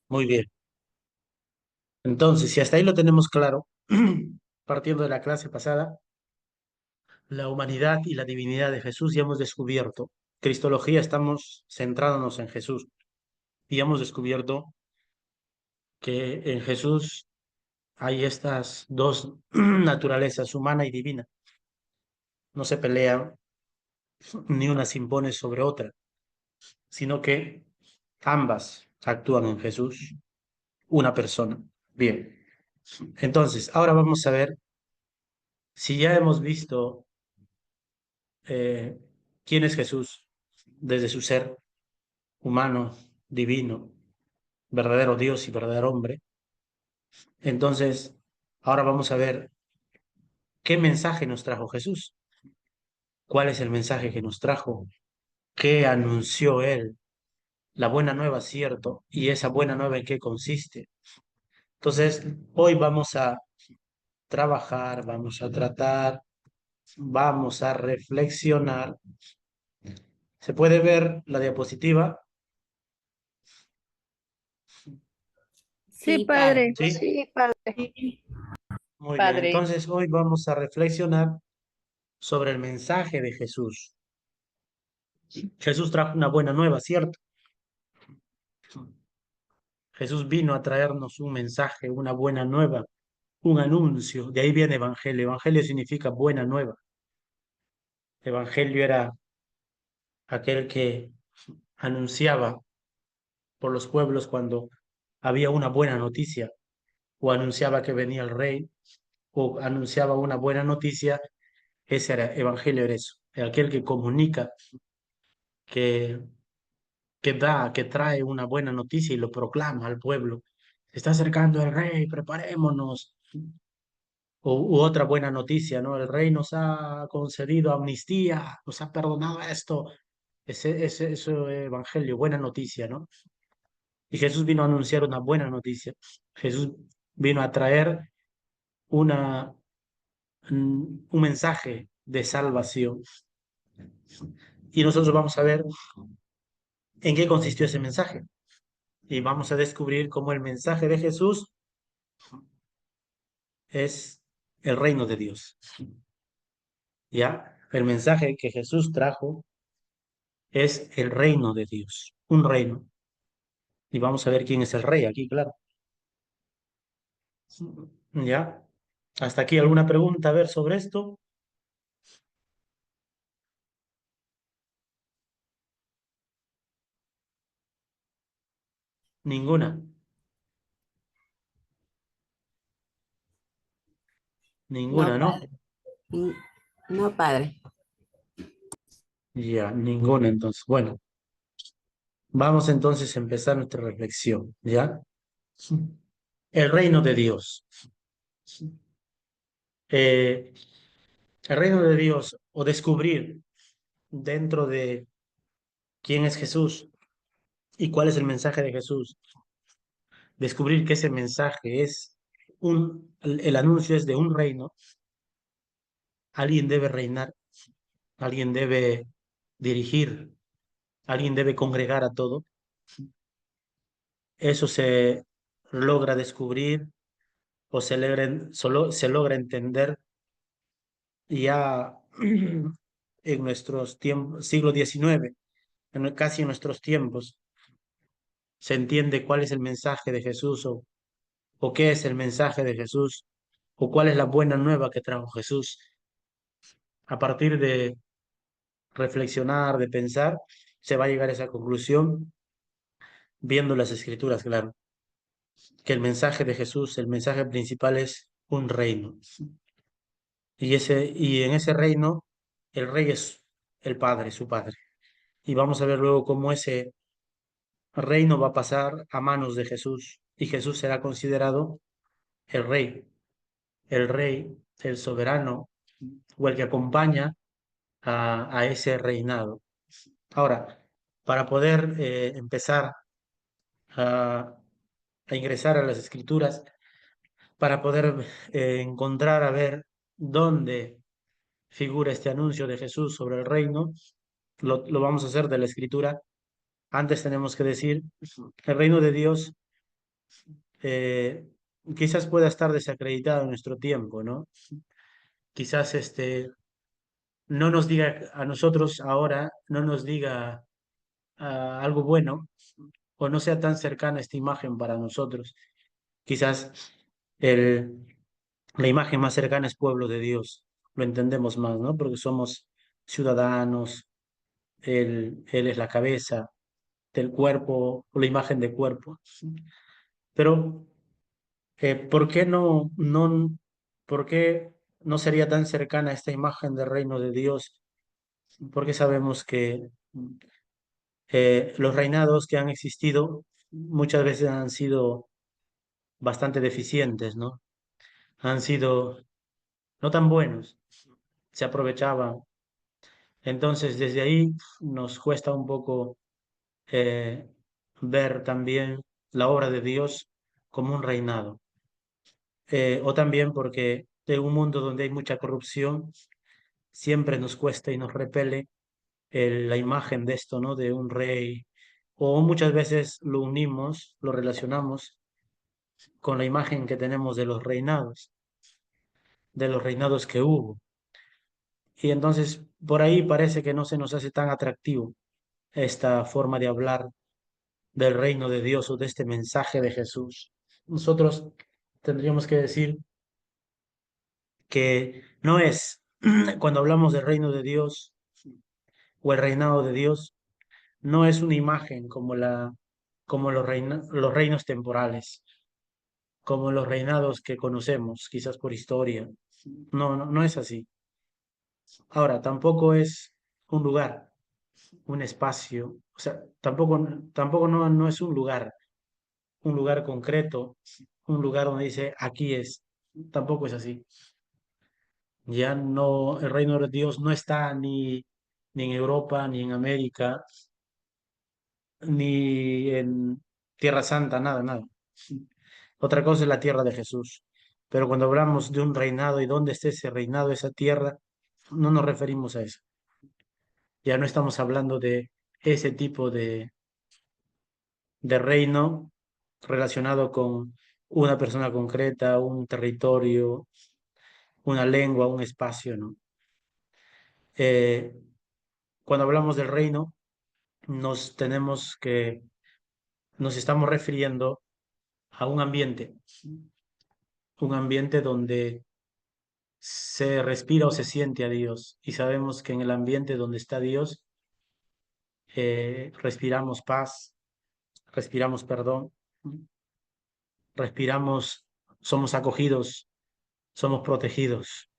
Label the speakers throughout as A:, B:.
A: Muy bien. Entonces, si hasta ahí lo tenemos claro, partiendo de la clase pasada, la humanidad y la divinidad de Jesús ya hemos descubierto. Cristología, estamos centrándonos en Jesús y hemos descubierto que en Jesús hay estas dos naturalezas, humana y divina. No se pelean, ni una se impone sobre otra, sino que ambas actúan en Jesús, una persona. Bien, entonces, ahora vamos a ver si ya hemos visto eh, quién es Jesús desde su ser humano, divino, verdadero Dios y verdadero hombre. Entonces, ahora vamos a ver qué mensaje nos trajo Jesús, cuál es el mensaje que nos trajo, qué anunció Él, la buena nueva, cierto, y esa buena nueva en qué consiste. Entonces, hoy vamos a trabajar, vamos a tratar, vamos a reflexionar. ¿Se puede ver la diapositiva?
B: Sí,
C: Sí, padre.
B: padre.
A: ¿Sí?
B: Sí, padre.
A: Muy bien.
B: Padre.
A: Entonces, hoy vamos a reflexionar sobre el mensaje de Jesús. Jesús trajo una buena nueva, ¿cierto? Jesús vino a traernos un mensaje, una buena nueva, un anuncio. De ahí viene evangelio. Evangelio significa buena nueva. Evangelio era aquel que anunciaba por los pueblos cuando había una buena noticia, o anunciaba que venía el rey, o anunciaba una buena noticia. Ese era evangelio, era eso. Era aquel que comunica, que que trae una buena noticia y lo proclama al pueblo. Se está acercando el rey, preparémonos. U otra buena noticia, ¿no? El rey nos ha concedido amnistía, nos ha perdonado esto. Ese evangelio, buena noticia, ¿no? Y Jesús vino a anunciar una buena noticia. Jesús vino a traer una, un mensaje de salvación. Y nosotros vamos a ver en qué consistió ese mensaje. Y vamos a descubrir cómo el mensaje de Jesús es el reino de Dios. ¿Ya? El mensaje que Jesús trajo es el reino de Dios, un reino. Y vamos a ver quién es el rey aquí, claro. ¿Ya? ¿Hasta aquí alguna pregunta a ver sobre esto? Ninguna.
C: No,
A: Ninguna, ¿no?
C: padre. Mm, No, padre.
A: Ya, ninguna entonces. Bueno, vamos entonces a empezar nuestra reflexión, ¿ya? El reino de Dios. Eh, el reino de Dios, o descubrir dentro de quién es Jesús y cuál es el mensaje de Jesús, descubrir que ese mensaje es el anuncio es de un reino, alguien debe reinar, alguien debe dirigir, alguien debe congregar a todo. Eso se logra descubrir o se logra entender ya en nuestros tiempos, siglo XIX, casi en nuestros tiempos, se entiende cuál es el mensaje de Jesús o qué es el mensaje de Jesús o cuál es la buena nueva que trajo Jesús. A partir de reflexionar, de pensar, se va a llegar a esa conclusión viendo las escrituras, claro, que el mensaje de Jesús, el mensaje principal es un reino. Y en ese reino, el rey es el Padre, su Padre. Y vamos a ver luego cómo ese reino va a pasar a manos de Jesús y Jesús será considerado el rey, el soberano o el que acompaña a ese reinado. Ahora, para poder empezar a, a ingresar a las escrituras, para poder encontrar a ver dónde figura este anuncio de Jesús sobre el reino, lo vamos a hacer de la escritura. Antes tenemos que decir, el reino de Dios eh, quizás pueda estar desacreditado en nuestro tiempo, ¿no? Quizás no nos diga a nosotros ahora, no nos diga algo bueno, o no sea tan cercana esta imagen para nosotros. Quizás el, la imagen más cercana es pueblo de Dios, lo entendemos más, ¿no? Porque somos ciudadanos, Él es la cabeza del cuerpo, o la imagen de cuerpo. Pero, ¿por qué no sería tan cercana esta imagen del reino de Dios? Porque sabemos que los reinados que han existido muchas veces han sido bastante deficientes, ¿no? Han sido no tan buenos, se aprovechaban. Entonces, desde ahí nos cuesta un poco eh, ver también la obra de Dios como un reinado. O también porque en un mundo donde hay mucha corrupción, siempre nos cuesta y nos repele la imagen de esto, ¿no? De un rey. O muchas veces lo unimos, lo relacionamos con la imagen que tenemos de los reinados que hubo. Y entonces por ahí parece que no se nos hace tan atractivo esta forma de hablar del reino de Dios o de este mensaje de Jesús. Nosotros tendríamos que decir que no es, cuando hablamos del reino de Dios o el reinado de Dios, no es una imagen como los reinos temporales, como los reinados que conocemos, quizás por historia. No, no, no es así. Ahora, tampoco es un lugar, un espacio, o sea, tampoco no es un lugar concreto, un lugar donde dice aquí es, tampoco es así. Ya no, el reino de Dios no está ni en Europa, ni en América, ni en Tierra Santa, nada, nada. Otra cosa es la tierra de Jesús. Pero cuando hablamos de un reinado y dónde está ese reinado, esa tierra, no nos referimos a eso. Ya no estamos hablando de ese tipo de reino relacionado con una persona concreta, un territorio, una lengua, un espacio, ¿no? Eh, cuando hablamos del reino, nos estamos refiriendo a un ambiente donde se respira o se siente a Dios. Y sabemos que en el ambiente donde está Dios, respiramos paz, respiramos perdón, respiramos, somos acogidos, somos protegidos,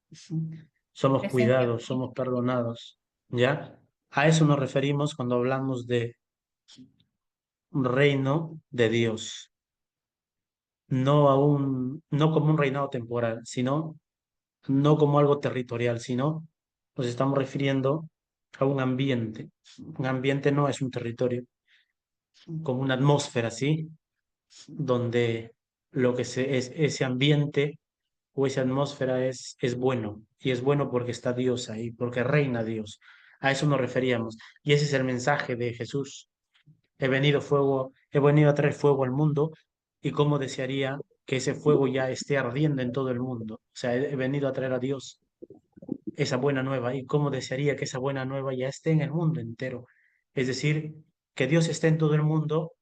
A: somos
B: Presencia
A: cuidados, somos perdonados, ¿ya? A eso nos referimos cuando hablamos de un reino de Dios, no como un reinado temporal, sino no como algo territorial, sino nos estamos refiriendo a un ambiente. Un ambiente no es un territorio, como una atmósfera, ¿sí? Donde es ese ambiente o esa atmósfera es bueno, y es bueno porque está Dios ahí, porque reina Dios. A eso nos referíamos. Y ese es el mensaje de Jesús. He venido a traer fuego al mundo, y cómo desearía que ese fuego ya esté ardiendo en todo el mundo. O sea, he venido a traer a Dios, esa buena nueva, y cómo desearía que esa buena nueva ya esté en el mundo entero. Es decir, que Dios esté en todo el mundo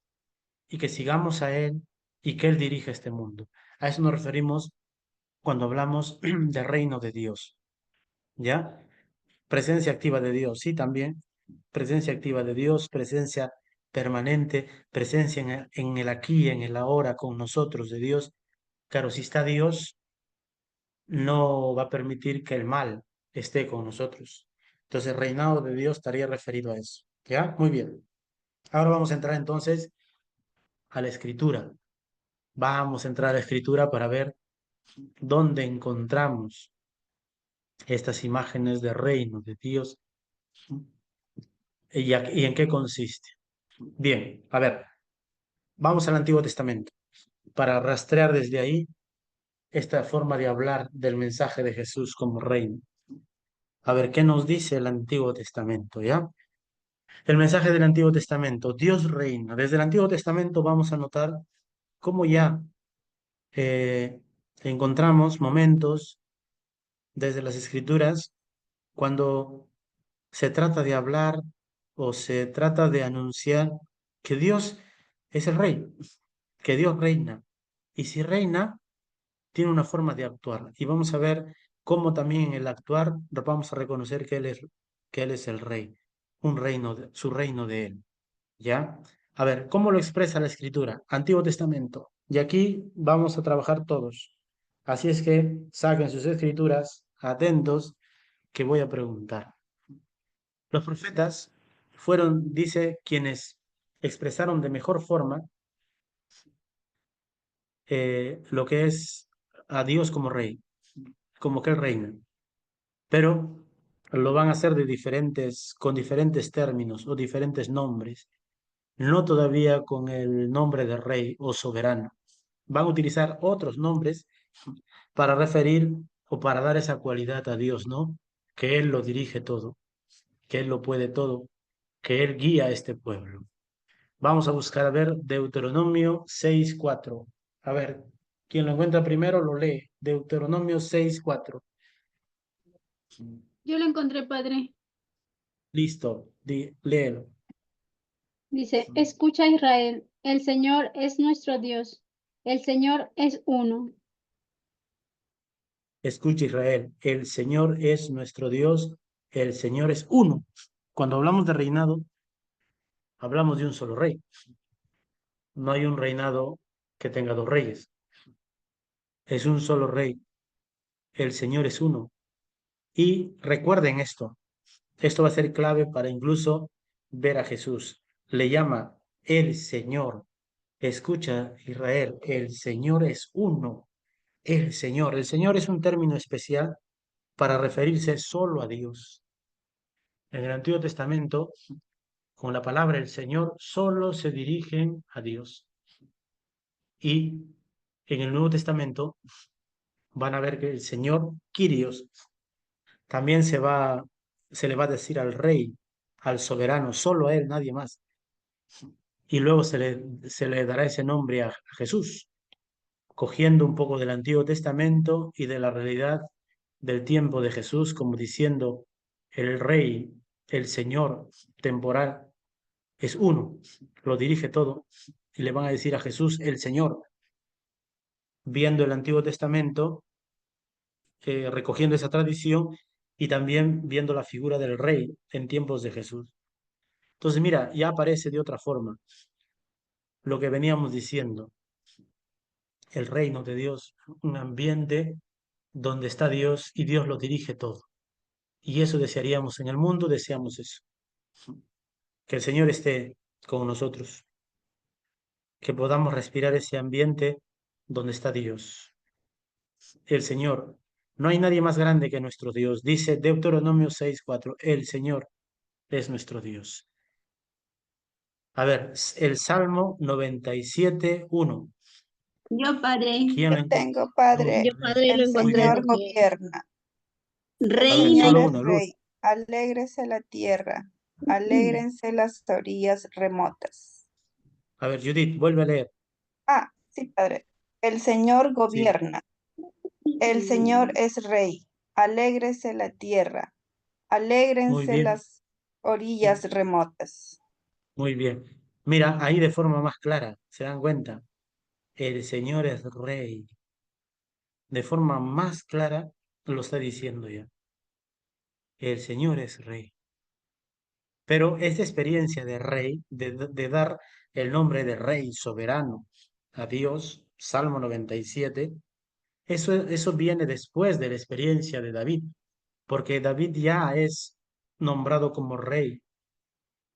A: y que sigamos a Él y que Él dirija este mundo. A eso nos referimos cuando hablamos del reino de Dios, ¿ya? Presencia activa de Dios, sí, también. Presencia activa de Dios, presencia permanente, presencia en el aquí, en el ahora con nosotros de Dios. Claro, si está Dios, no va a permitir que el mal esté con nosotros. Entonces, el reinado de Dios estaría referido a eso. ¿Ya? Muy bien. Ahora vamos a entrar entonces a la escritura. Vamos a entrar a la escritura para ver dónde encontramos estas imágenes de reino de Dios y en qué consiste. Bien, a ver, vamos al Antiguo Testamento para rastrear desde ahí esta forma de hablar del mensaje de Jesús como reino. A ver, ¿qué nos dice el Antiguo Testamento, ya? El mensaje del Antiguo Testamento, Dios reina. Desde el Antiguo Testamento vamos a notar cómo ya encontramos momentos desde las Escrituras cuando se trata de hablar o se trata de anunciar que Dios es el rey, que Dios reina. Y si reina, tiene una forma de actuar. Y vamos a ver cómo también en el actuar vamos a reconocer que Él es el rey, un reino, su reino de Él. ¿Ya? A ver, ¿cómo lo expresa la Escritura? Antiguo Testamento. Y aquí vamos a trabajar todos. Así es que saquen sus escrituras, atentos, que voy a preguntar. Los profetas fueron, dice, quienes expresaron de mejor forma lo que es a Dios como rey, como que Él reina. Pero lo van a hacer con diferentes términos o diferentes nombres, no todavía con el nombre de rey o soberano. Van a utilizar otros nombres para referir o para dar esa cualidad a Dios, ¿no? Que Él lo dirige todo, que Él lo puede todo, que Él guía a este pueblo. Vamos a buscar a ver Deuteronomio 6:4. A ver, quien lo encuentra primero lo lee. Deuteronomio 6:4.
B: Yo lo encontré, padre.
A: Listo, léelo.
B: Dice, escucha Israel, el Señor es nuestro Dios, el Señor es uno.
A: Escucha Israel, el Señor es nuestro Dios, el Señor es uno. Cuando hablamos de reinado, hablamos de un solo rey. No hay un reinado que tenga dos reyes. Es un solo rey. El Señor es uno. Y recuerden esto va a ser clave para incluso ver a Jesús. Le llama el Señor. Escucha Israel, el Señor es uno. El Señor. El Señor es un término especial para referirse solo a Dios. En el Antiguo Testamento, con la palabra el Señor, solo se dirigen a Dios. Y en el Nuevo Testamento van a ver que el Señor, Kyrios, también se le va a decir al rey, al soberano, solo a él, nadie más. Y luego se le dará ese nombre a Jesús, cogiendo un poco del Antiguo Testamento y de la realidad del tiempo de Jesús, como diciendo, el rey, el Señor temporal, es uno, lo dirige todo, y le van a decir a Jesús, el Señor, viendo el Antiguo Testamento, recogiendo esa tradición y también viendo la figura del rey en tiempos de Jesús. Entonces, mira, ya aparece de otra forma lo que veníamos diciendo, el reino de Dios, un ambiente donde está Dios y Dios lo dirige todo. Y eso desearíamos en el mundo, deseamos eso. Que el Señor esté con nosotros, que podamos respirar ese ambiente donde está Dios. El Señor, no hay nadie más grande que nuestro Dios. Dice Deuteronomio 6:4, el Señor es nuestro Dios. A ver, el Salmo 97:1.
B: Yo, padre.
A: ¿Quién lo encuentra?
D: Tengo, Padre,
B: Yo, padre, lo
D: el
A: Muy bien.
B: encontré.
D: Señor gobierna, el
A: A ver,
B: Reina.
D: Señor
A: solo
D: es
A: uno, Luz.
D: rey, alégrese la tierra, alégrense las orillas remotas.
A: A ver, Judith, vuelve a leer.
D: Ah, sí, Padre, el Señor
A: Sí,
D: gobierna, el Señor es rey, alégrese la tierra,
A: muy
D: alégrense
A: bien,
D: las orillas remotas.
A: muy bien. Mira, ahí de forma más clara, ¿se dan cuenta? El Señor es rey. De forma más clara lo está diciendo ya. El Señor es rey. Pero esta experiencia de rey, de dar el nombre de rey soberano a Dios, Salmo 97, eso viene después de la experiencia de David, porque David ya es nombrado como rey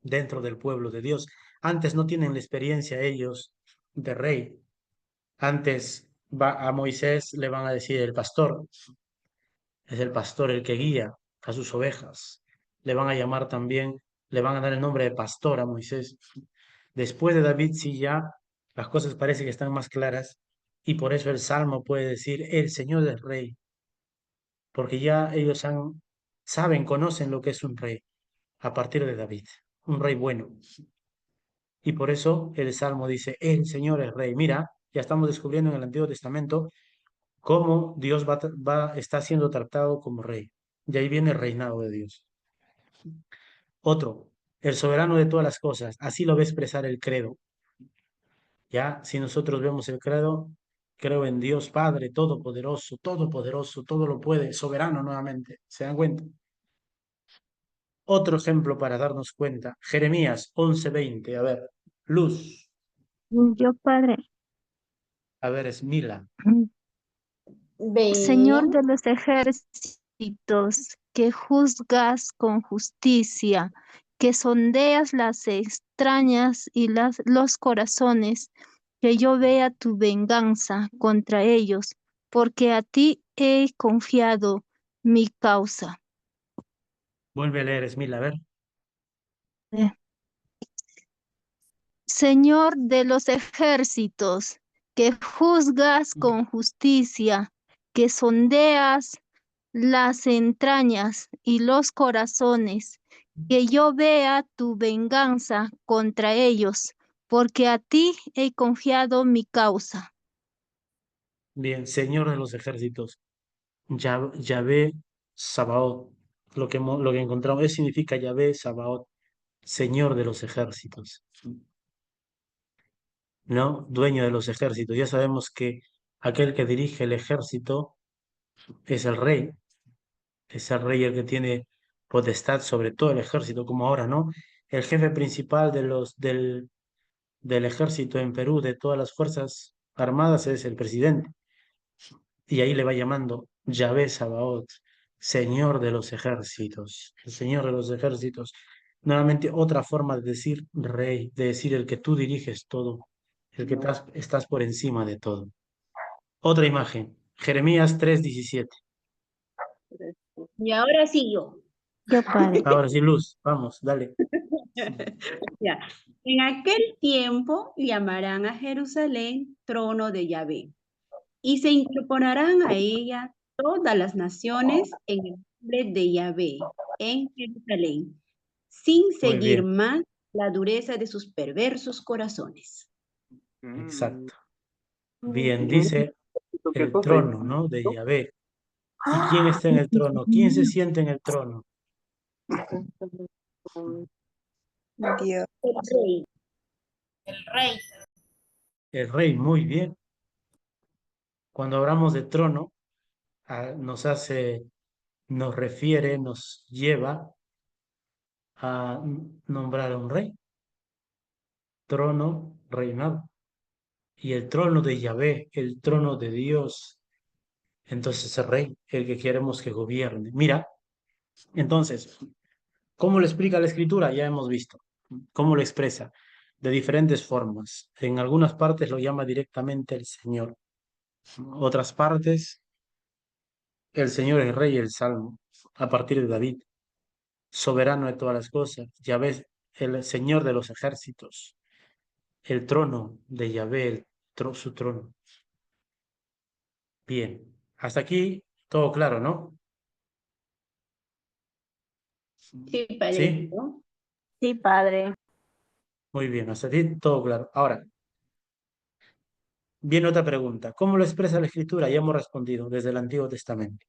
A: dentro del pueblo de Dios. Antes no tienen la experiencia ellos de rey. Antes a Moisés le van a decir el pastor, es el pastor el que guía a sus ovejas. Le van a llamar también, le van a dar el nombre de pastor a Moisés. Después de David, sí ya las cosas parece que están más claras y por eso el Salmo puede decir, el Señor es rey, porque ya ellos saben, conocen lo que es un rey a partir de David, un rey bueno. Y por eso el Salmo dice, el Señor es rey. Mira, Ya estamos descubriendo en el Antiguo Testamento cómo Dios está siendo tratado como rey. Y ahí viene el reinado de Dios. Otro, el soberano de todas las cosas. Así lo ve expresar el credo. Ya, si nosotros vemos el credo, creo en Dios Padre, todopoderoso, todo lo puede, soberano nuevamente. ¿Se dan cuenta? Otro ejemplo para darnos cuenta. Jeremías 11:20. A ver, Luz.
E: Yo, Padre,
A: A ver, Esmila.
E: Señor
B: Vean.
E: de los ejércitos, que juzgas con justicia, que sondeas las extrañas y los corazones, que yo vea tu venganza contra ellos, porque a ti he confiado mi causa.
A: Vuelve a leer, Esmila, a ver.
E: Señor de los ejércitos, que juzgas con justicia, que sondeas las entrañas y los corazones, que yo vea tu venganza contra ellos, porque a ti he confiado mi causa.
A: Bien, Señor de los ejércitos. Yahvé Sabaoth. Lo que encontramos significa Yahvé Sabaoth, Señor de los ejércitos. ¿No? Dueño de los ejércitos. Ya sabemos que aquel que dirige el ejército es el rey. Es el rey el que tiene potestad sobre todo el ejército, como ahora, ¿no? El jefe principal del ejército en Perú, de todas las fuerzas armadas, es el presidente. Y ahí le va llamando Yahvé Sabaoth, Señor de los ejércitos, el Señor de los ejércitos. Nuevamente, otra forma de decir rey, de decir el que tú diriges todo, el que estás por encima de todo. Otra imagen, Jeremías 3:17.
F: Y ahora sí yo.
E: Yo, Padre.
A: Ahora sí, Luz, vamos, dale.
F: Ya. En aquel tiempo llamarán a Jerusalén trono de Yahvé, y se incorporarán a ella todas las naciones en el nombre de Yahvé, en Jerusalén, sin
A: Muy
F: seguir
A: bien,
F: más la dureza de sus perversos corazones.
A: exacto. Bien, dice el trono, ¿no? De Yahvé. ¿Y quién está en el trono? ¿Quién se siente en el trono?
D: Dios.
F: El rey.
G: El rey.
A: El rey, muy bien. Cuando hablamos de trono, nos refiere, nos lleva a nombrar a un rey, trono, reinado. Y el trono de Yahvé, el trono de Dios, entonces el rey, el que queremos que gobierne. Mira, entonces, ¿cómo lo explica la escritura? Ya hemos visto. ¿Cómo lo expresa? De diferentes formas. En algunas partes lo llama directamente el Señor. Otras partes, el Señor es rey, el Salmo, a partir de David. Soberano de todas las cosas. Yahvé, el Señor de los ejércitos. El trono de Yahvé, su trono. Bien, hasta aquí todo claro, ¿no?
F: Sí, padre.
A: ¿Sí?
F: ¿No?
G: Sí, Padre.
A: Muy bien, hasta aquí todo claro. Ahora, viene otra pregunta. ¿Cómo lo expresa la Escritura? Ya hemos respondido desde el Antiguo Testamento.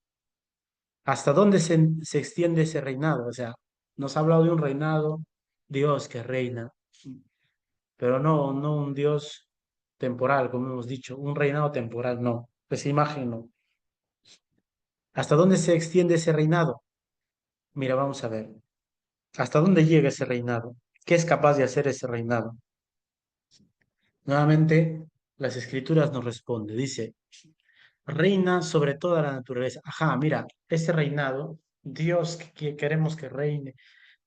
A: ¿Hasta dónde se extiende ese reinado? O sea, nos ha hablado de un reinado, Dios que reina, pero no un Dios temporal, como hemos dicho, un reinado temporal, no. Esa imagen no. ¿Hasta dónde se extiende ese reinado? Mira, vamos a ver. ¿Hasta dónde llega ese reinado? ¿Qué es capaz de hacer ese reinado? Nuevamente, las escrituras nos responden. Dice, reina sobre toda la naturaleza. Ajá, mira, ese reinado, Dios que queremos que reine,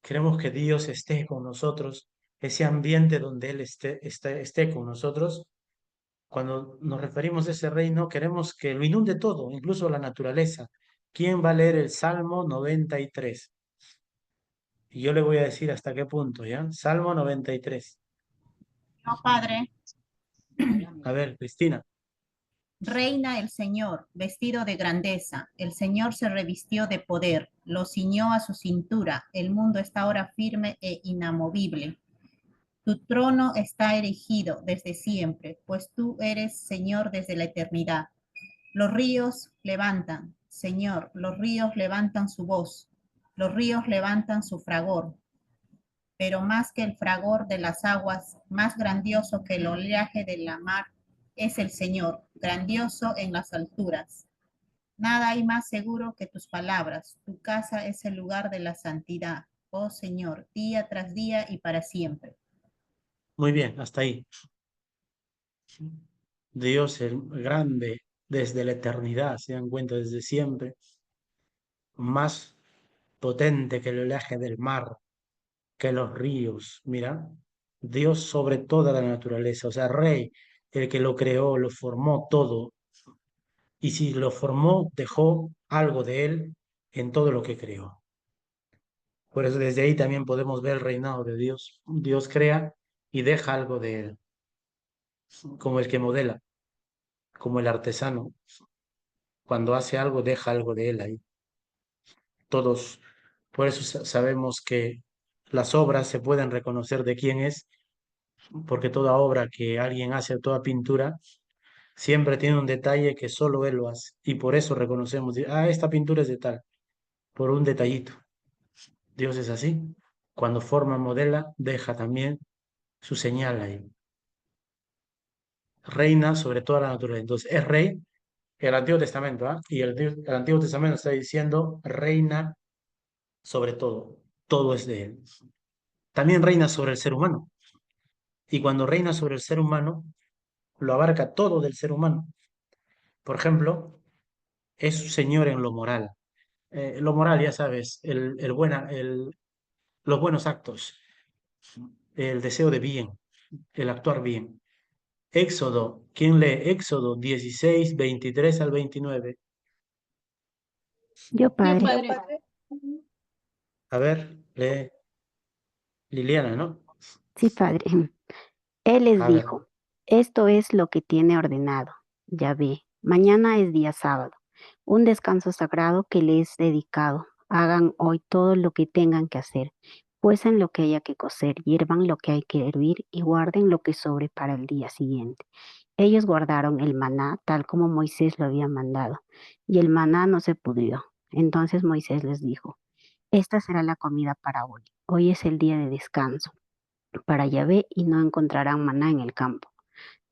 A: queremos que Dios esté con nosotros, ese ambiente donde Él esté con nosotros. Cuando nos referimos a ese reino, queremos que lo inunde todo, incluso la naturaleza. ¿Quién va a leer el Salmo 93? Y yo le voy a decir hasta qué punto, ¿ya? Salmo 93.
G: No, Padre.
A: A ver, Cristina.
G: Reina el Señor, vestido de grandeza. El Señor se revistió de poder, lo ciñó a su cintura. El mundo está ahora firme e inamovible. Tu trono está erigido desde siempre, pues tú eres Señor desde la eternidad. Los ríos levantan, Señor, los ríos levantan su voz, los ríos levantan su fragor, pero más que el fragor de las aguas, más grandioso que el oleaje de la mar, es el Señor, grandioso en las alturas. Nada hay más seguro que tus palabras. Tu casa es el lugar de la santidad, oh Señor, día tras día y para siempre.
A: Muy bien, hasta ahí. Dios es grande desde la eternidad, se dan cuenta desde siempre, más potente que el oleaje del mar, que los ríos. Mira, Dios sobre toda la naturaleza, o sea, Rey, el que lo creó, lo formó todo. Y si lo formó, dejó algo de él en todo lo que creó. Por eso desde ahí también podemos ver el reinado de Dios. Dios crea y deja algo de él, como el que modela, como el artesano. Cuando hace algo, deja algo de él ahí. Todos, por eso sabemos que las obras se pueden reconocer de quién es, porque toda obra que alguien hace, toda pintura, siempre tiene un detalle que solo él lo hace. Y por eso reconocemos, esta pintura es de tal, por un detallito. Dios es así. Cuando forma, modela, deja también su señal ahí. Reina sobre toda la naturaleza. Entonces, es rey el Antiguo Testamento, ¿ah? Y el Antiguo Testamento está diciendo reina sobre todo. Todo es de él. También reina sobre el ser humano. Y cuando reina sobre el ser humano, lo abarca todo del ser humano. Por ejemplo, es Señor en lo moral. Lo moral, ya sabes, los buenos actos, el deseo de bien, el actuar bien. Éxodo, ¿quién lee? Éxodo 16, 23 al 29.
C: Yo,
B: Yo,
C: padre.
B: padre.
A: A ver, lee Liliana, ¿no?
C: Sí, padre. Él les
A: A ver,
C: dijo, esto es lo que tiene ordenado. Ya ve, mañana es día sábado, un descanso sagrado que le es dedicado. Hagan hoy todo lo que tengan que hacer. Cuecen lo que haya que cocer, hiervan lo que hay que hervir y guarden lo que sobre para el día siguiente. Ellos guardaron el maná tal como Moisés lo había mandado, y el maná no se pudrió. Entonces Moisés les dijo, esta será la comida para hoy. Hoy es el día de descanso para Yahvé y no encontrarán maná en el campo.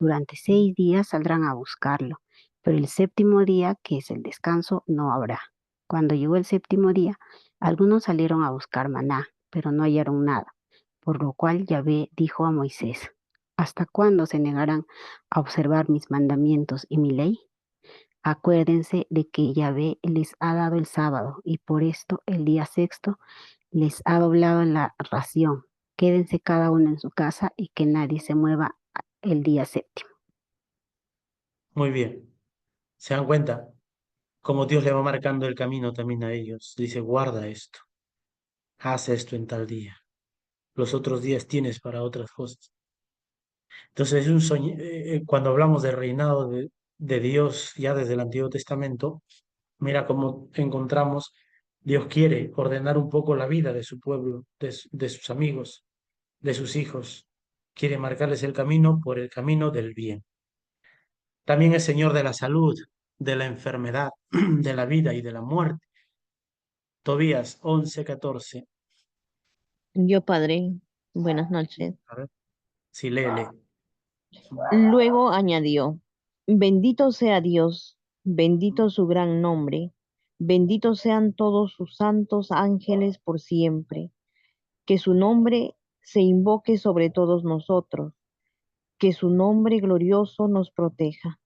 C: Durante 6 días saldrán a buscarlo, pero el séptimo día, que es el descanso, no habrá. Cuando llegó el séptimo día, algunos salieron a buscar maná, pero no hallaron nada, por lo cual Yahvé dijo a Moisés, ¿hasta cuándo se negarán a observar mis mandamientos y mi ley? Acuérdense de que Yahvé les ha dado el sábado y por esto el día sexto les ha doblado la ración. Quédense cada uno en su casa y que nadie se mueva el día séptimo.
A: muy bien. ¿Se dan cuenta? Como Dios le va marcando el camino también a ellos. Dice, guarda esto, haz esto en tal día. Los otros días tienes para otras cosas. Entonces, cuando hablamos del reinado de Dios ya desde el Antiguo Testamento, mira cómo encontramos, Dios quiere ordenar un poco la vida de su pueblo, de sus amigos, de sus hijos. Quiere marcarles el camino por el camino del bien. También es Señor de la salud, de la enfermedad, de la vida y de la muerte. Tobías 11:14.
H: Yo, padre, buenas noches.
A: A ver, si lee.
H: Luego añadió, bendito sea Dios, bendito su gran nombre, benditos sean todos sus santos ángeles por siempre, que su nombre se invoque sobre todos nosotros, que su nombre glorioso nos proteja.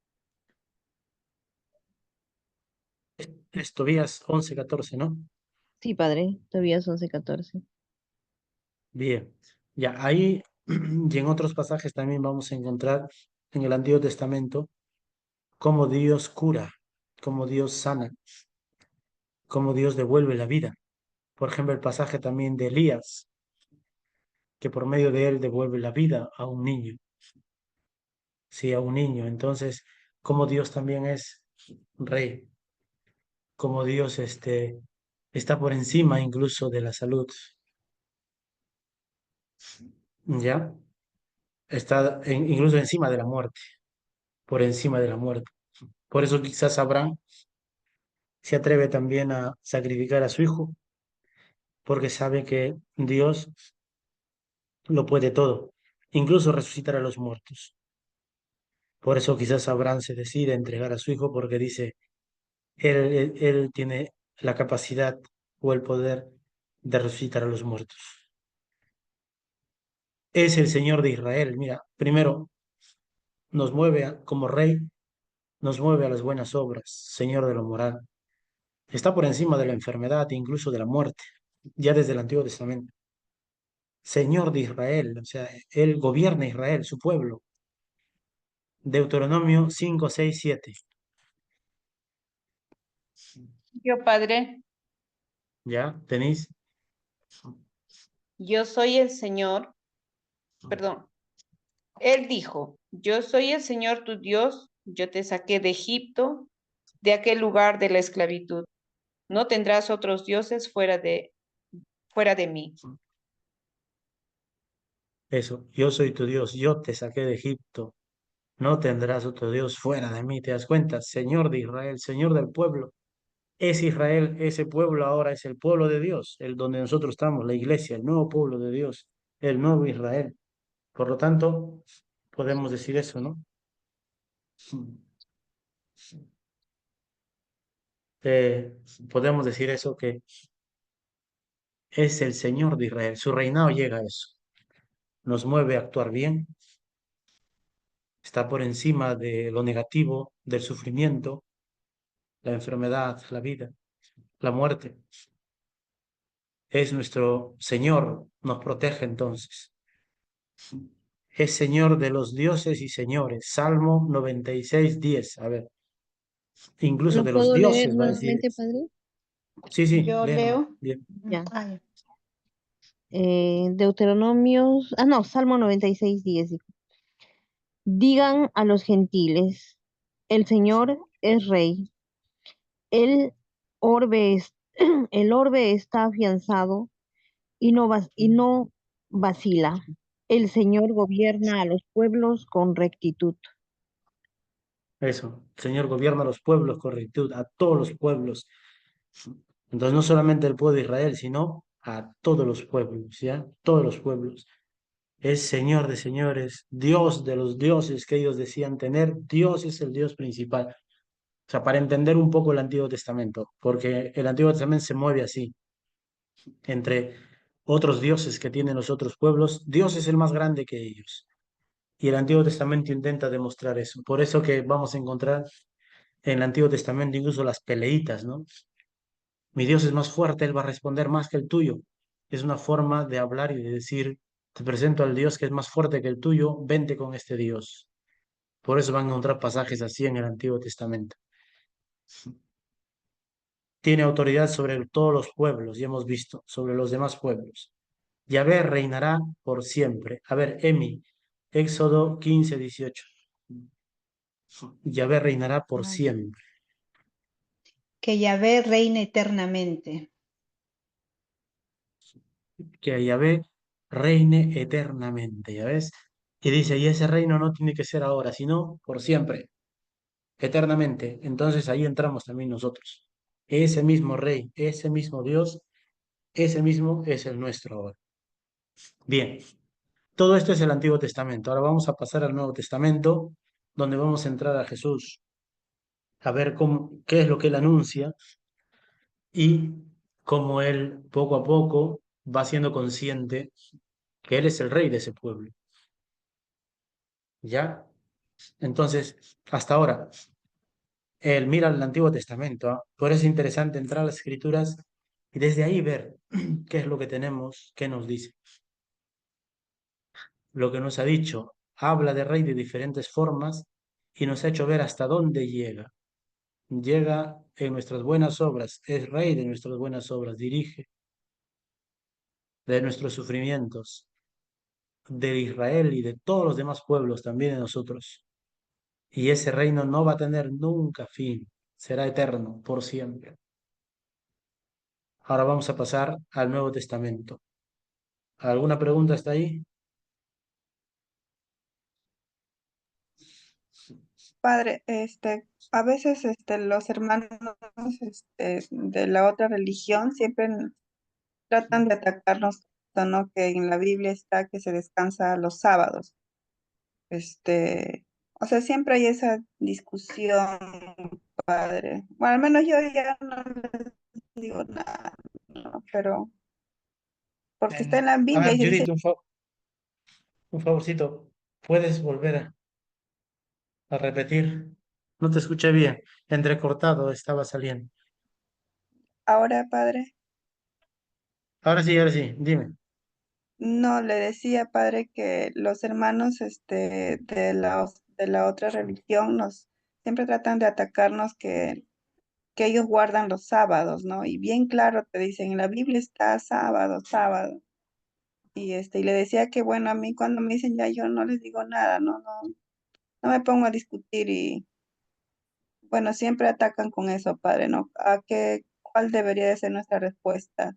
A: Es Tobías 11:14, ¿no?
H: Sí, padre, Tobías 11:14.
A: Bien. Ya, ahí y en otros pasajes también vamos a encontrar en el Antiguo Testamento cómo Dios cura, cómo Dios sana, cómo Dios devuelve la vida. Por ejemplo, el pasaje también de Elías, que por medio de él devuelve la vida a un niño. Sí, a un niño. Entonces, como Dios también es rey, como Dios está por encima incluso de la salud. ¿Ya? está incluso encima de la muerte, por encima de la muerte. Por eso quizás Abraham se atreve también a sacrificar a su hijo, porque sabe que Dios lo puede todo, incluso resucitar a los muertos. Por eso quizás Abraham se decide a entregar a su hijo, porque dice, él tiene la capacidad o el poder de resucitar a los muertos. Es el Señor de Israel. Mira, primero nos mueve como rey, nos mueve a las buenas obras, Señor de lo moral. Está por encima de la enfermedad e incluso de la muerte, ya desde el Antiguo Testamento. Señor de Israel, o sea, Él gobierna Israel, su pueblo. Deuteronomio 5, 6, 7.
I: Yo, Padre,
A: ¿Ya? ¿Tenéis?
I: yo soy el Señor, perdón. Él dijo, yo soy el Señor tu Dios, yo te saqué de Egipto, de aquel lugar de la esclavitud. No tendrás otros dioses fuera de mí.
A: Eso, yo soy tu Dios, yo te saqué de Egipto. No tendrás otro Dios fuera de mí. ¿Te das cuenta? Señor de Israel, Señor del pueblo. Es Israel, ese pueblo ahora es el pueblo de Dios, el donde nosotros estamos, la iglesia, el nuevo pueblo de Dios, el nuevo Israel. Por lo tanto, podemos decir eso, ¿no? Eh, Podemos decir eso, que es el Señor de Israel. Su reinado llega a eso. Nos mueve a actuar bien. Está por encima de lo negativo, del sufrimiento, la enfermedad, la vida, la muerte. Es nuestro Señor, nos protege entonces. Es Señor de los dioses y señores. Salmo 96, 10. A ver, incluso
E: ¿Lo
A: de los
E: puedo leer
A: dioses va a decir.
E: nuevamente, padre?
A: Sí, sí,
G: Yo
A: lee nomás.
G: leo.
A: Bien.
H: Ya.
G: Ah, ya.
H: Deuteronomios, no, Salmo 96, 10. Digan a los gentiles, el Señor es rey, el orbe, el orbe está afianzado y no vacila. El Señor gobierna a los pueblos con rectitud.
A: Eso. El Señor gobierna a los pueblos con rectitud, a todos los pueblos. Entonces, no solamente el pueblo de Israel, sino a todos los pueblos, ¿ya? Todos los pueblos. Es Señor de señores, Dios de los dioses que ellos decían tener. Dios es el Dios principal. O sea, para entender un poco el Antiguo Testamento, porque el Antiguo Testamento se mueve así, entre otros dioses que tienen los otros pueblos. Dios es el más grande que ellos. Y el Antiguo Testamento intenta demostrar eso. Por eso que vamos a encontrar en el Antiguo Testamento incluso las peleitas, ¿no? Mi Dios es más fuerte, Él va a responder más que el tuyo. Es una forma de hablar y de decir, te presento al Dios que es más fuerte que el tuyo, vente con este Dios. Por eso van a encontrar pasajes así en el Antiguo Testamento. Tiene autoridad sobre todos los pueblos, ya hemos visto, sobre los demás pueblos. Yahvé reinará por siempre. A ver, Emi, Éxodo 15, 18. Yahvé reinará por
J: Ah,
A: siempre.
J: que Yahvé reine eternamente.
A: Que Yahvé reine eternamente, ¿ya ves? Y dice, y ese reino no tiene que ser ahora, sino por siempre, eternamente. Entonces ahí entramos también nosotros. Ese mismo rey, ese mismo Dios, ese mismo es el nuestro ahora. Bien, todo esto es el Antiguo Testamento. Ahora vamos a pasar al Nuevo Testamento, donde vamos a entrar a Jesús, a ver qué es lo que él anuncia y cómo él poco a poco va siendo consciente que él es el rey de ese pueblo. ¿Ya? Entonces, hasta ahora, él mira el Antiguo Testamento, ¿ah? Por eso es interesante entrar a las Escrituras y desde ahí ver qué es lo que tenemos, qué nos dice. Lo que nos ha dicho, habla de rey de diferentes formas y nos ha hecho ver hasta dónde llega. Llega en nuestras buenas obras, es rey de nuestras buenas obras, dirige de nuestros sufrimientos, de Israel y de todos los demás pueblos, también de nosotros. Y ese reino no va a tener nunca fin, será eterno, por siempre. Ahora vamos a pasar al Nuevo Testamento. ¿Alguna pregunta hasta ahí?
D: Padre, a veces los hermanos de la otra religión siempre tratan de atacarnos, ¿no? Que en la Biblia está que se descansa los sábados. O sea, siempre hay esa discusión, Padre. Bueno, al menos yo ya no les digo nada, ¿no? Pero porque está en la
A: A
D: Biblia
A: ver,
D: y se dice,
A: Judith, un favorcito. ¿Puedes volver a repetir? No te escuché bien. Entrecortado estaba saliendo.
D: ahora, Padre.
A: Ahora sí, dime.
D: No, le decía, padre, que los hermanos de la otra religión nos siempre tratan de atacarnos que ellos guardan los sábados, ¿no? Y bien claro te dicen, en la Biblia está sábado, sábado. Y le decía que bueno, a mí cuando me dicen ya yo no les digo nada, no me pongo a discutir y bueno, siempre atacan con eso, padre, ¿no? ¿Cuál debería de ser nuestra respuesta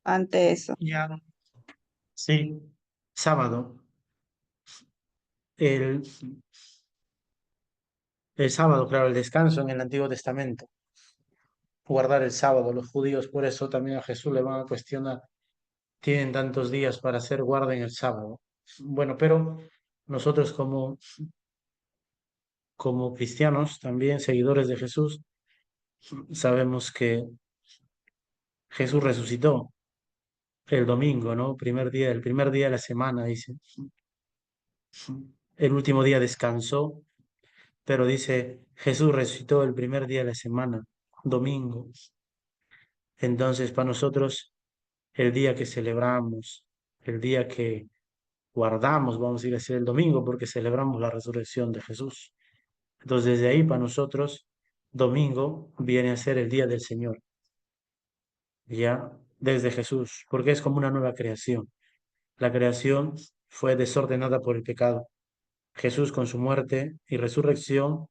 D: ante eso?
A: Ya. Sí, sábado. El, el sábado, claro, el descanso en el Antiguo Testamento. Guardar el sábado. Los judíos, por eso también a Jesús le van a cuestionar. Tienen tantos días para hacer, guarden el sábado. Bueno, pero nosotros como cristianos, también seguidores de Jesús, sabemos que Jesús resucitó el domingo, ¿no? El primer día de la semana, dice. El último día descansó, pero dice, Jesús resucitó el primer día de la semana, domingo. Entonces, para nosotros, el día que celebramos, el día que guardamos, vamos a ir a decir el domingo, porque celebramos la resurrección de Jesús. Entonces, desde ahí, para nosotros, domingo viene a ser el día del Señor, ya desde Jesús, porque es como una nueva creación. La creación fue desordenada por el pecado. Jesús, con su muerte y resurrección,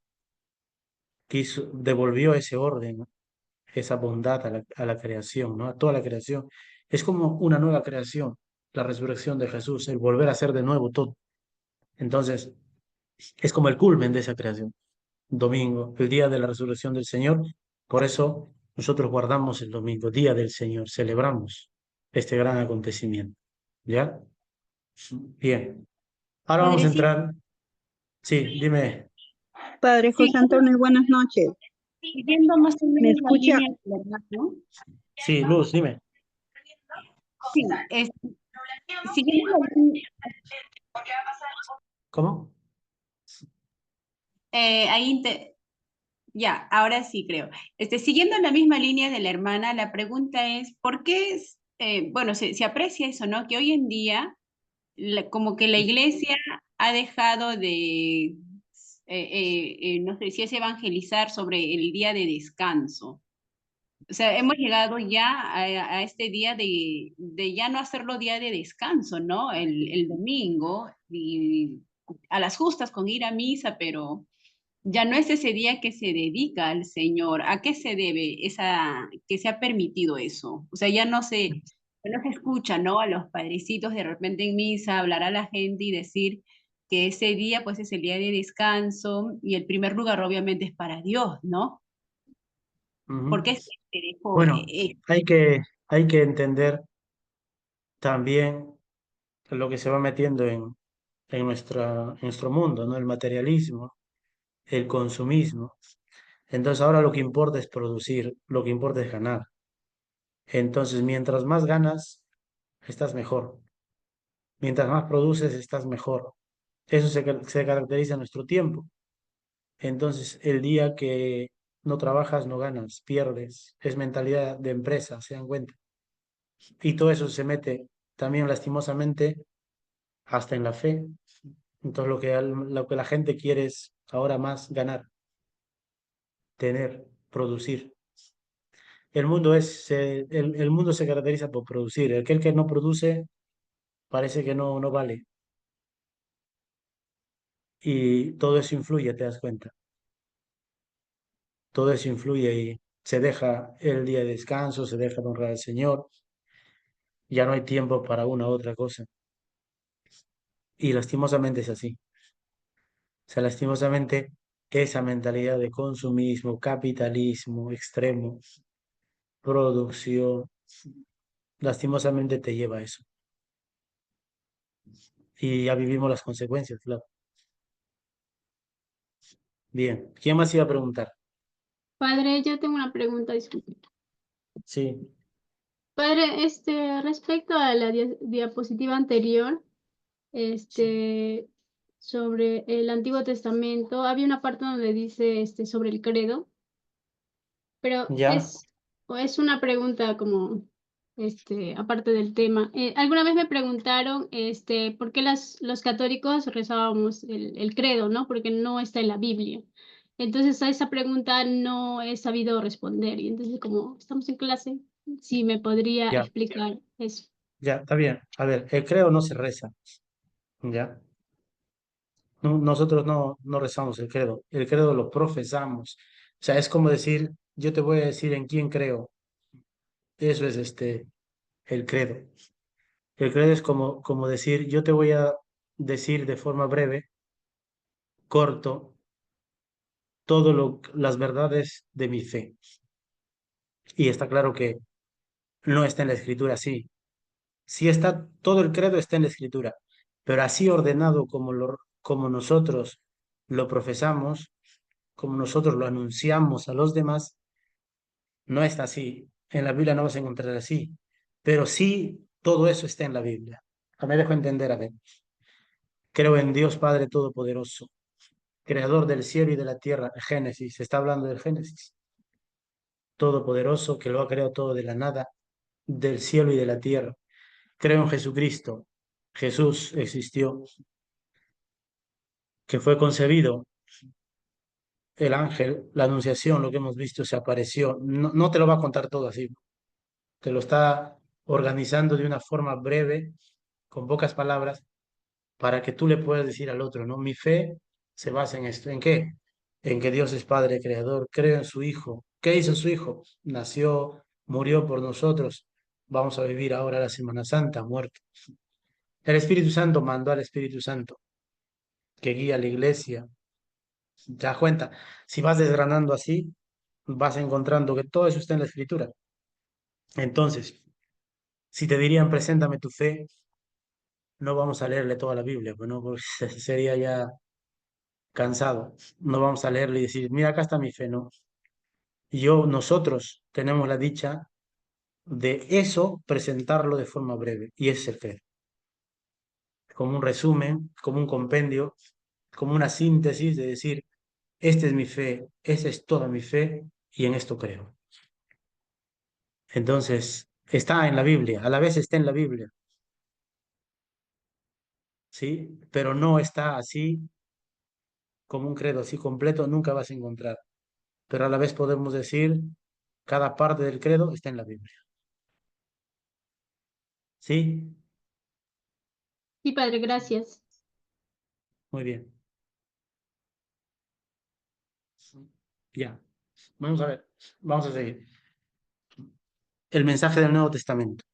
A: devolvió ese orden, esa bondad a la creación, ¿no? A toda la creación. Es como una nueva creación, la resurrección de Jesús, el volver a hacer de nuevo todo. Entonces, es como el culmen de esa creación. Domingo, el día de la resurrección del Señor. Por eso nosotros guardamos el domingo, día del Señor, celebramos este gran acontecimiento. ¿Ya? Bien. Ahora vamos a
F: Padrecito,
A: entrar. Sí, dime.
J: Padre José
F: siguiendo,
J: Antonio, buenas noches.
F: siguiendo más o
J: ¿Me
F: menos la
J: escucha?
F: línea del hermano,
A: Sí, Luz, dime.
F: sí, siguiendo la línea,
A: ¿Cómo?
F: ahí ya, ahora sí creo. Siguiendo la misma línea de la hermana, la pregunta es, ¿por qué bueno, se aprecia eso, ¿no? Que hoy en día, como que la iglesia ha dejado de, no sé si es evangelizar sobre el día de descanso. O sea, hemos llegado ya a este día de ya no hacerlo día de descanso, ¿no? El domingo, y a las justas con ir a misa, pero ya no es ese día que se dedica al Señor. ¿A qué se debe que se ha permitido eso? O sea, ya no se escucha, ¿no? A los padrecitos de repente en misa hablar a la gente y decir que ese día pues es el día de descanso y el primer lugar obviamente es para Dios, ¿no?
A: Ujú.
F: Porque se dejó
A: Bueno, hay que entender también lo que se va metiendo en nuestro mundo, ¿no? El materialismo, el consumismo. Entonces ahora lo que importa es producir, lo que importa es ganar. Entonces, mientras más ganas, estás mejor. Mientras más produces, estás mejor. Eso se caracteriza en nuestro tiempo. Entonces, el día que no trabajas, no ganas, pierdes. Es mentalidad de empresa, se dan cuenta. Y todo eso se mete también lastimosamente hasta en la fe. Entonces, lo que la gente quiere es ahora más ganar, tener, producir. El mundo se caracteriza por producir. Aquel que no produce parece que no vale. Y todo eso influye, te das cuenta. Todo eso influye y se deja el día de descanso, se deja de honrar al Señor. Ya no hay tiempo para una u otra cosa. Y lastimosamente es así. O sea, lastimosamente esa mentalidad de consumismo, capitalismo extremo, producción, lastimosamente te lleva a eso. Y ya vivimos las consecuencias, claro. Bien, ¿quién más iba a preguntar?
B: Padre, yo tengo una pregunta, disculpe.
A: Sí,
B: Padre, respecto a la diapositiva anterior, sobre el Antiguo Testamento, había una parte donde dice, sobre el credo, pero
A: ya,
B: es una pregunta como, aparte del tema. Alguna vez me preguntaron, por qué los católicos rezábamos el credo, ¿no? Porque no está en la Biblia. Entonces a esa pregunta no he sabido responder. Y entonces como estamos en clase, si me podría
A: ya,
B: explicar eso.
A: ya, está bien. A ver, el credo no se reza, ¿ya? Nosotros no rezamos el credo lo profesamos. O sea, es como decir, yo te voy a decir en quién creo. Eso es el credo. El credo es como decir, yo te voy a decir de forma breve, corto, las verdades de mi fe. Y está claro que no está en la escritura así. Sí está, todo el credo está en la escritura, pero así ordenado como nosotros lo profesamos, como nosotros lo anunciamos a los demás, no está así. En la Biblia no vas a encontrar así, pero sí todo eso está en la Biblia. Me dejo entender, a ver. Creo en Dios Padre Todopoderoso, creador del cielo y de la tierra. Génesis, se está hablando del Génesis. Todopoderoso, que lo ha creado todo de la nada, del cielo y de la tierra. Creo en Jesucristo. Jesús existió, que fue concebido. El ángel, la anunciación, lo que hemos visto, se apareció. No te lo va a contar todo así. Te lo está organizando de una forma breve, con pocas palabras, para que tú le puedas decir al otro, ¿no? Mi fe se basa en esto. ¿En qué? En que Dios es Padre Creador. Creo en su Hijo. ¿Qué hizo su Hijo? Nació, murió por nosotros. Vamos a vivir ahora la Semana Santa, muerto. El Espíritu Santo mandó al Espíritu Santo, que guía a la iglesia. ¿Te das cuenta? Si vas desgranando así, vas encontrando que todo eso está en la Escritura. Entonces, si te dirían, preséntame tu fe, no vamos a leerle toda la Biblia, pues no, porque sería ya cansado. No vamos a leerle y decir, mira, acá está mi fe, no. Nosotros tenemos la dicha de eso presentarlo de forma breve, y ese es el credo. Como un resumen, como un compendio, como una síntesis de decir, esta es mi fe, esa es toda mi fe, y en esto creo. Entonces, está en la Biblia, a la vez está en la Biblia, ¿sí? Pero no está así como un credo así completo, nunca vas a encontrar. Pero a la vez podemos decir, cada parte del credo está en la Biblia. ¿Sí?
B: Sí, Padre, gracias.
A: Muy bien. Ya. Vamos a ver. Vamos a seguir. El mensaje del Nuevo Testamento.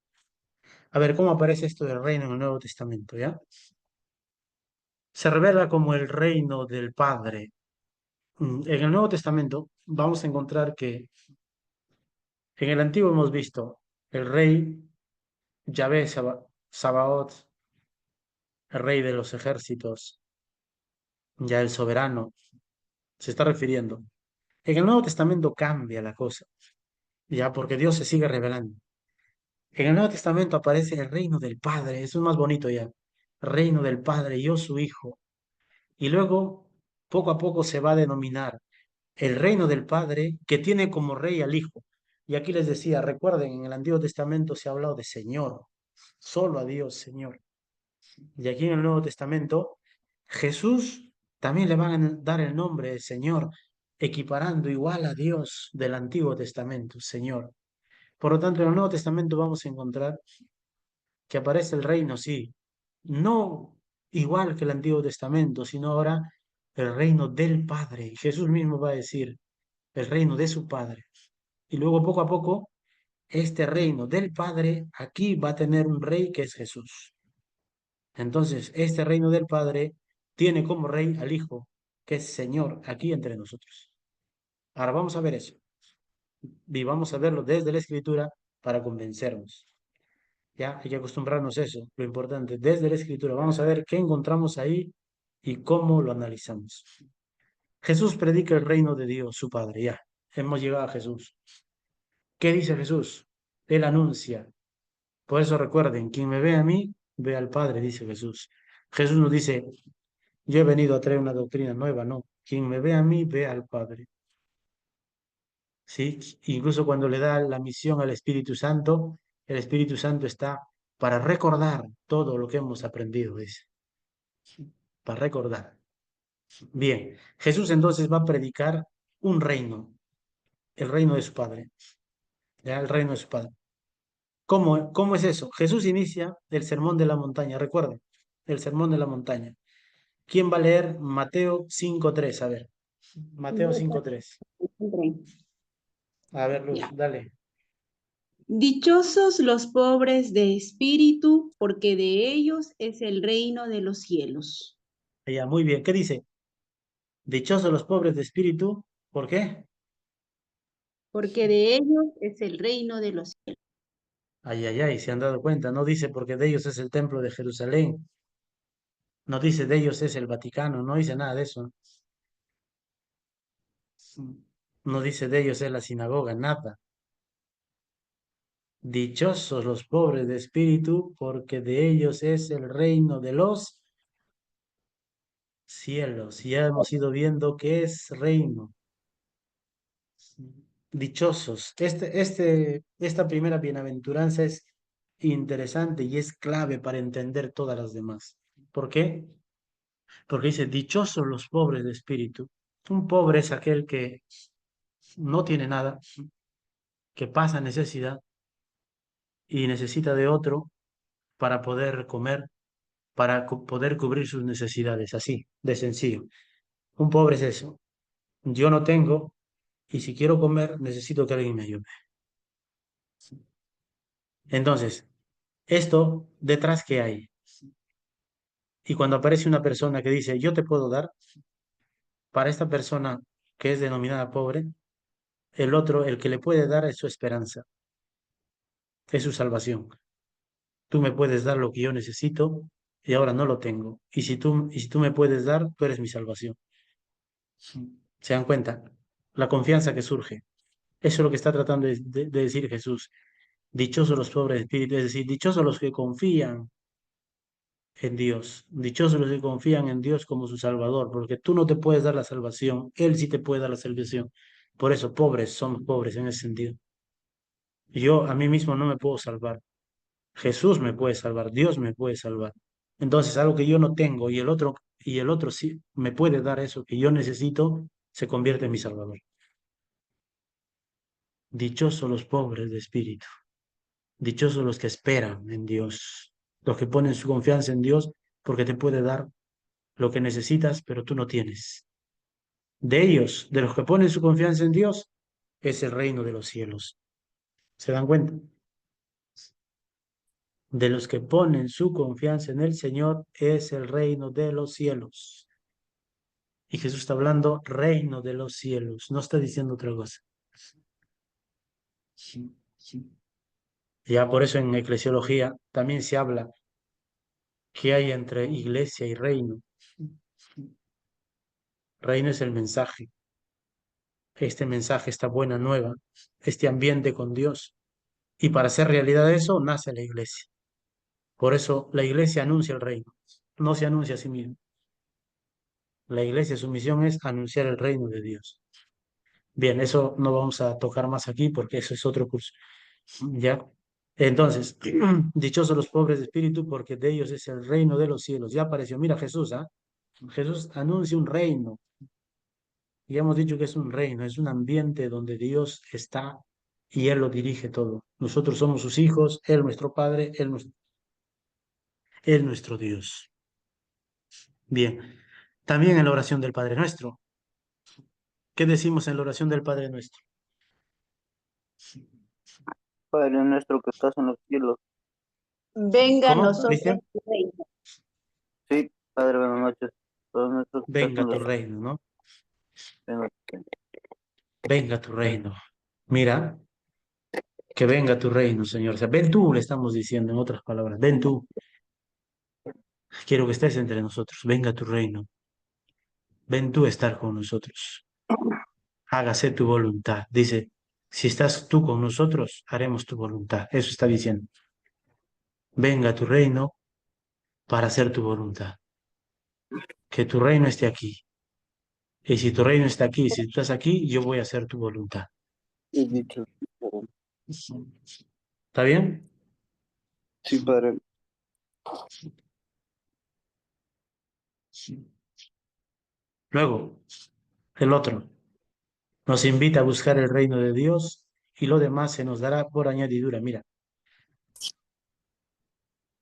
A: A ver, ¿cómo aparece esto del reino en el Nuevo Testamento? ¿Ya? Se revela como el reino del Padre. En el Nuevo Testamento vamos a encontrar que en el Antiguo hemos visto el rey Yahvé Sabaoth, el rey de los ejércitos, ya el soberano, se está refiriendo. En el Nuevo Testamento cambia la cosa, ya porque Dios se sigue revelando. En el Nuevo Testamento aparece el reino del Padre, eso es más bonito ya. Reino del Padre, yo su Hijo. Y luego, poco a poco se va a denominar el reino del Padre que tiene como rey al Hijo. Y aquí les decía, recuerden, en el Antiguo Testamento se ha hablado de Señor, solo a Dios, Señor. Y aquí en el Nuevo Testamento, Jesús también le van a dar el nombre de Señor, equiparando igual a Dios del Antiguo Testamento, Señor. Por lo tanto, en el Nuevo Testamento vamos a encontrar que aparece el reino, sí, no igual que el Antiguo Testamento, sino ahora el reino del Padre. Y Jesús mismo va a decir el reino de su Padre. Y luego poco a poco, este reino del Padre aquí va a tener un rey que es Jesús. Entonces, este reino del Padre tiene como rey al Hijo, que es Señor aquí entre nosotros. Ahora vamos a ver eso. Y vamos a verlo desde la Escritura para convencernos. Ya hay que acostumbrarnos a eso, lo importante, desde la Escritura. Vamos a ver qué encontramos ahí y cómo lo analizamos. Jesús predica el reino de Dios, su Padre. Ya, hemos llegado a Jesús. ¿Qué dice Jesús? Él anuncia. Por eso recuerden, quien me ve a mí, ve al Padre, dice Jesús. Jesús nos dice, yo he venido a traer una doctrina nueva, no. Quien me ve a mí, ve al Padre. ¿Sí? Incluso cuando le da la misión al Espíritu Santo, el Espíritu Santo está para recordar todo lo que hemos aprendido, dice. Para recordar. Bien, Jesús entonces va a predicar un reino, el reino de su Padre. ¿Ya? El reino de su Padre. ¿Cómo es eso? Jesús inicia el sermón de la montaña, recuerden, el sermón de la montaña. ¿Quién va a leer Mateo 5:3? A ver, Mateo 5:3. A ver, Luz,
F: Ya.
A: dale.
F: Dichosos los pobres de espíritu, porque de ellos es el reino de los cielos.
A: Ya, muy bien. ¿Qué dice? Dichosos los pobres de espíritu. ¿Por qué?
F: Porque de ellos es el reino de los cielos.
A: Ay, ay, ay, se han dado cuenta. No dice porque de ellos es el templo de Jerusalén. No dice de ellos es el Vaticano. No dice nada de eso. No dice de ellos es la sinagoga, nada. Dichosos los pobres de espíritu, porque de ellos es el reino de los cielos. Ya hemos ido viendo qué es reino. Dichosos. Esta primera bienaventuranza es interesante y es clave para entender todas las demás. ¿Por qué? Porque dice, dichosos los pobres de espíritu. Un pobre es aquel que no tiene nada, que pasa necesidad y necesita de otro para poder comer, para poder cubrir sus necesidades, así, de sencillo. Un pobre es eso. Yo no tengo y si quiero comer necesito que alguien me ayude. Entonces, esto detrás que hay. Y cuando aparece una persona que dice, yo te puedo dar, para esta persona que es denominada pobre, el otro, el que le puede dar es su esperanza, es su salvación. Tú me puedes dar lo que yo necesito y ahora no lo tengo. Y si tú me puedes dar, tú eres mi salvación. ¿Se dan cuenta? La confianza que surge. Eso es lo que está tratando de decir Jesús. Dichosos los pobres de espíritu, es decir, dichosos los que confían en Dios. Dichosos los que confían en Dios como su Salvador, porque tú no te puedes dar la salvación, Él sí te puede dar la salvación. Por eso, pobres, somos pobres en ese sentido. Yo a mí mismo no me puedo salvar. Jesús me puede salvar, Dios me puede salvar. Entonces, algo que yo no tengo y el otro sí me puede dar eso que yo necesito, se convierte en mi Salvador. Dichosos los pobres de espíritu. Dichosos los que esperan en Dios, los que ponen su confianza en Dios porque te puede dar lo que necesitas, pero tú no tienes. De ellos, de los que ponen su confianza en Dios, es el reino de los cielos. ¿Se dan cuenta? De los que ponen su confianza en el Señor es el reino de los cielos. Y Jesús está hablando reino de los cielos, no está diciendo otra cosa. Ya por eso en eclesiología también se habla que hay entre iglesia y reino. Reino es el mensaje. Este mensaje, esta buena nueva, este ambiente con Dios. Y para hacer realidad eso, nace la iglesia. Por eso la iglesia anuncia el reino, no se anuncia a sí misma. La iglesia, su misión es anunciar el reino de Dios. Bien, eso no vamos a tocar más aquí porque eso es otro curso. ¿Ya? Entonces, dichosos los pobres de espíritu porque de ellos es el reino de los cielos. Ya apareció, mira Jesús, ¿ah? Jesús anuncia un reino. Y hemos dicho que es un reino, es un ambiente donde Dios está y Él lo dirige todo. Nosotros somos sus hijos, Él nuestro Padre, Él nuestro Dios. Bien, también en la oración del Padre Nuestro. ¿Qué decimos en la oración del Padre Nuestro?
J: Padre nuestro que estás en los cielos.
F: Venga a
A: ¿Cómo?
F: nosotros
A: ¿Cristian?
F: tu reino.
J: Sí, Padre, buenas noches. Padre nuestro que estás
A: Venga
J: en
A: tu
J: los
A: reino, ¿no?
J: cielos,
A: Venga tu reino. Mira, que venga tu reino, Señor. O sea, ven tú, le estamos diciendo en otras palabras. Ven tú. Quiero que estés entre nosotros. Venga tu reino. Ven tú a estar con nosotros. Hágase tu voluntad. Dice, si estás tú con nosotros, haremos tu voluntad. Eso está diciendo. Venga tu reino para hacer tu voluntad. Que tu reino esté aquí. Y si tu reino está aquí, si tú estás aquí, yo voy a hacer tu voluntad.
J: he dicho.
A: ¿Está bien?
J: Sí, Padre.
A: Luego, el otro nos invita a buscar el reino de Dios y lo demás se nos dará por añadidura. Mira,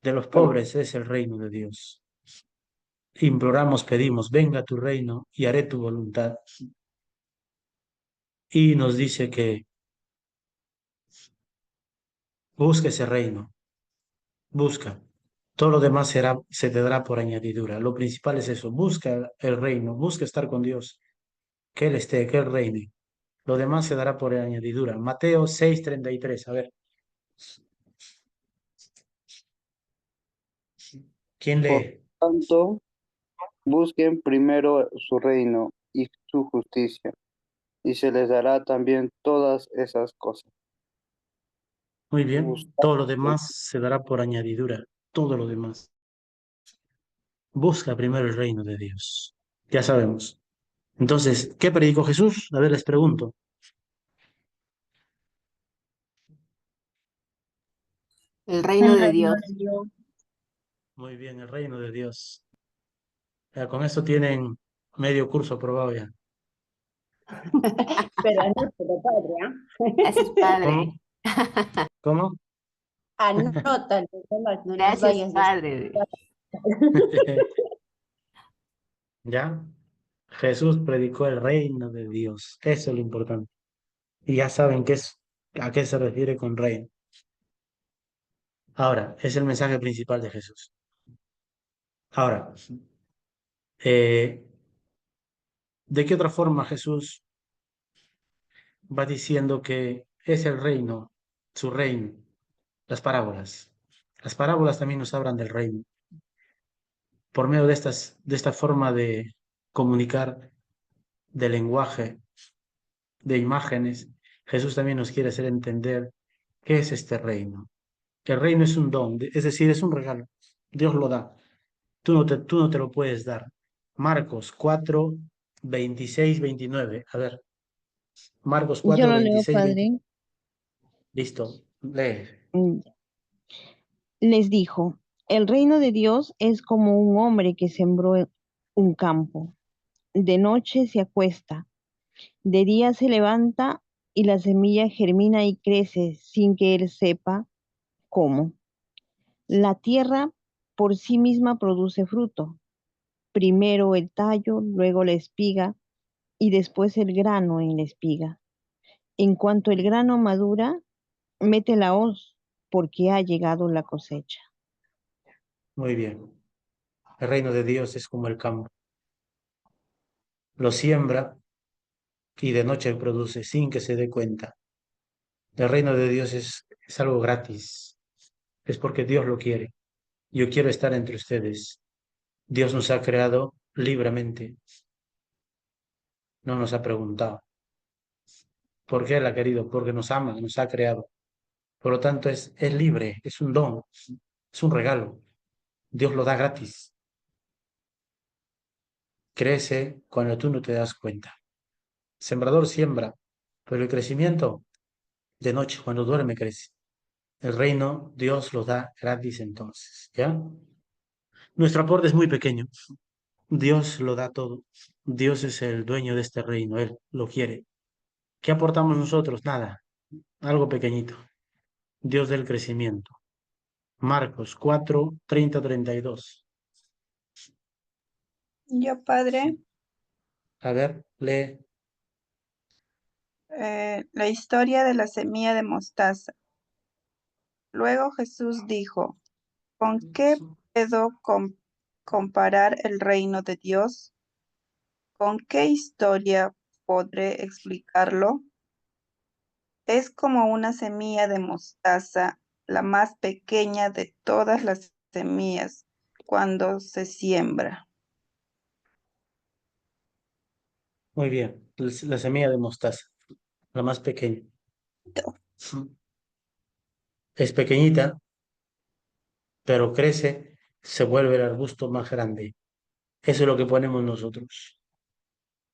A: de los pobres es el reino de Dios. Imploramos, pedimos, venga tu reino y haré tu voluntad. Y nos dice que busca ese reino, busca. Todo lo demás se te dará por añadidura. Lo principal es eso, busca el reino, busca estar con Dios, que Él esté, que Él reine. Lo demás se dará por añadidura. Mateo 6:33, a ver. ¿Quién
J: Por
A: lee?
J: tanto, busquen primero su reino y su justicia, y se les dará también todas esas cosas.
A: Muy bien.
J: Buscad,
A: Todo lo demás se dará por añadidura. Todo lo demás. Busca primero el reino de Dios. Ya sabemos. Entonces, ¿qué predicó Jesús? A ver, les pregunto.
K: El reino
F: El
K: de
F: reino
K: Dios.
F: de Dios.
A: Muy bien, el reino de Dios. Ya, con esto tienen medio curso aprobado ya.
F: Pero anótalo, padre, ¿ah?
K: Gracias,
A: ¿Cómo?
K: Padre.
A: ¿Cómo?
F: Anótalo, no los
K: Gracias,
F: vayas a
K: Padre.
A: ¿Ya? Jesús predicó el reino de Dios. Eso es lo importante. Y ya saben a qué se refiere con reino. Ahora, es el mensaje principal de Jesús. Ahora, eh, ¿de qué otra forma Jesús va diciendo que es el reino, su reino? Las parábolas. Las parábolas también nos hablan del reino. Por medio de esta forma de comunicar, de lenguaje, de imágenes, Jesús también nos quiere hacer entender qué es este reino. El reino es un don, es decir, es un regalo. Dios lo da. Tú no te lo puedes dar. Marcos 4:26-29. A ver, Marcos
H: Yo
A: cuatro
H: lo leo,
A: 26 29.
H: Padre.
A: Listo, lee.
H: Mm, Les dijo, el reino de Dios es como un hombre que sembró un campo. De noche se acuesta, de día se levanta y la semilla germina y crece sin que él sepa cómo. La tierra por sí misma produce fruto, primero el tallo, luego la espiga y después el grano en la espiga. En cuanto el grano madura, mete la hoz porque ha llegado la cosecha.
A: Muy bien. El reino de Dios es como el campo. Lo siembra y de noche produce sin que se dé cuenta. El reino de Dios es algo gratis. Es porque Dios lo quiere. Yo quiero estar entre ustedes. Dios nos ha creado libremente. No nos ha preguntado. ¿Por qué Él ha querido? Porque nos ama, nos ha creado. Por lo tanto, es libre, es un don, es un regalo. Dios lo da gratis. Crece cuando tú no te das cuenta. Sembrador siembra, pero el crecimiento de noche, cuando duerme, crece. El reino, Dios lo da gratis entonces, ¿ya? Nuestro aporte es muy pequeño. Dios lo da todo. Dios es el dueño de este reino, Él lo quiere. ¿Qué aportamos nosotros? Nada, algo pequeñito. Dios del crecimiento. Marcos 4:30-32.
D: Yo, Padre,
A: A ver, lee.
D: la historia de la semilla de mostaza. Luego Jesús dijo, ¿con qué puedo comparar el reino de Dios? ¿Con qué historia podré explicarlo? Es como una semilla de mostaza, la más pequeña de todas las semillas, cuando se siembra.
A: Muy bien. La semilla de mostaza, la más pequeña. Es pequeñita, pero crece, se vuelve el arbusto más grande. Eso es lo que ponemos nosotros,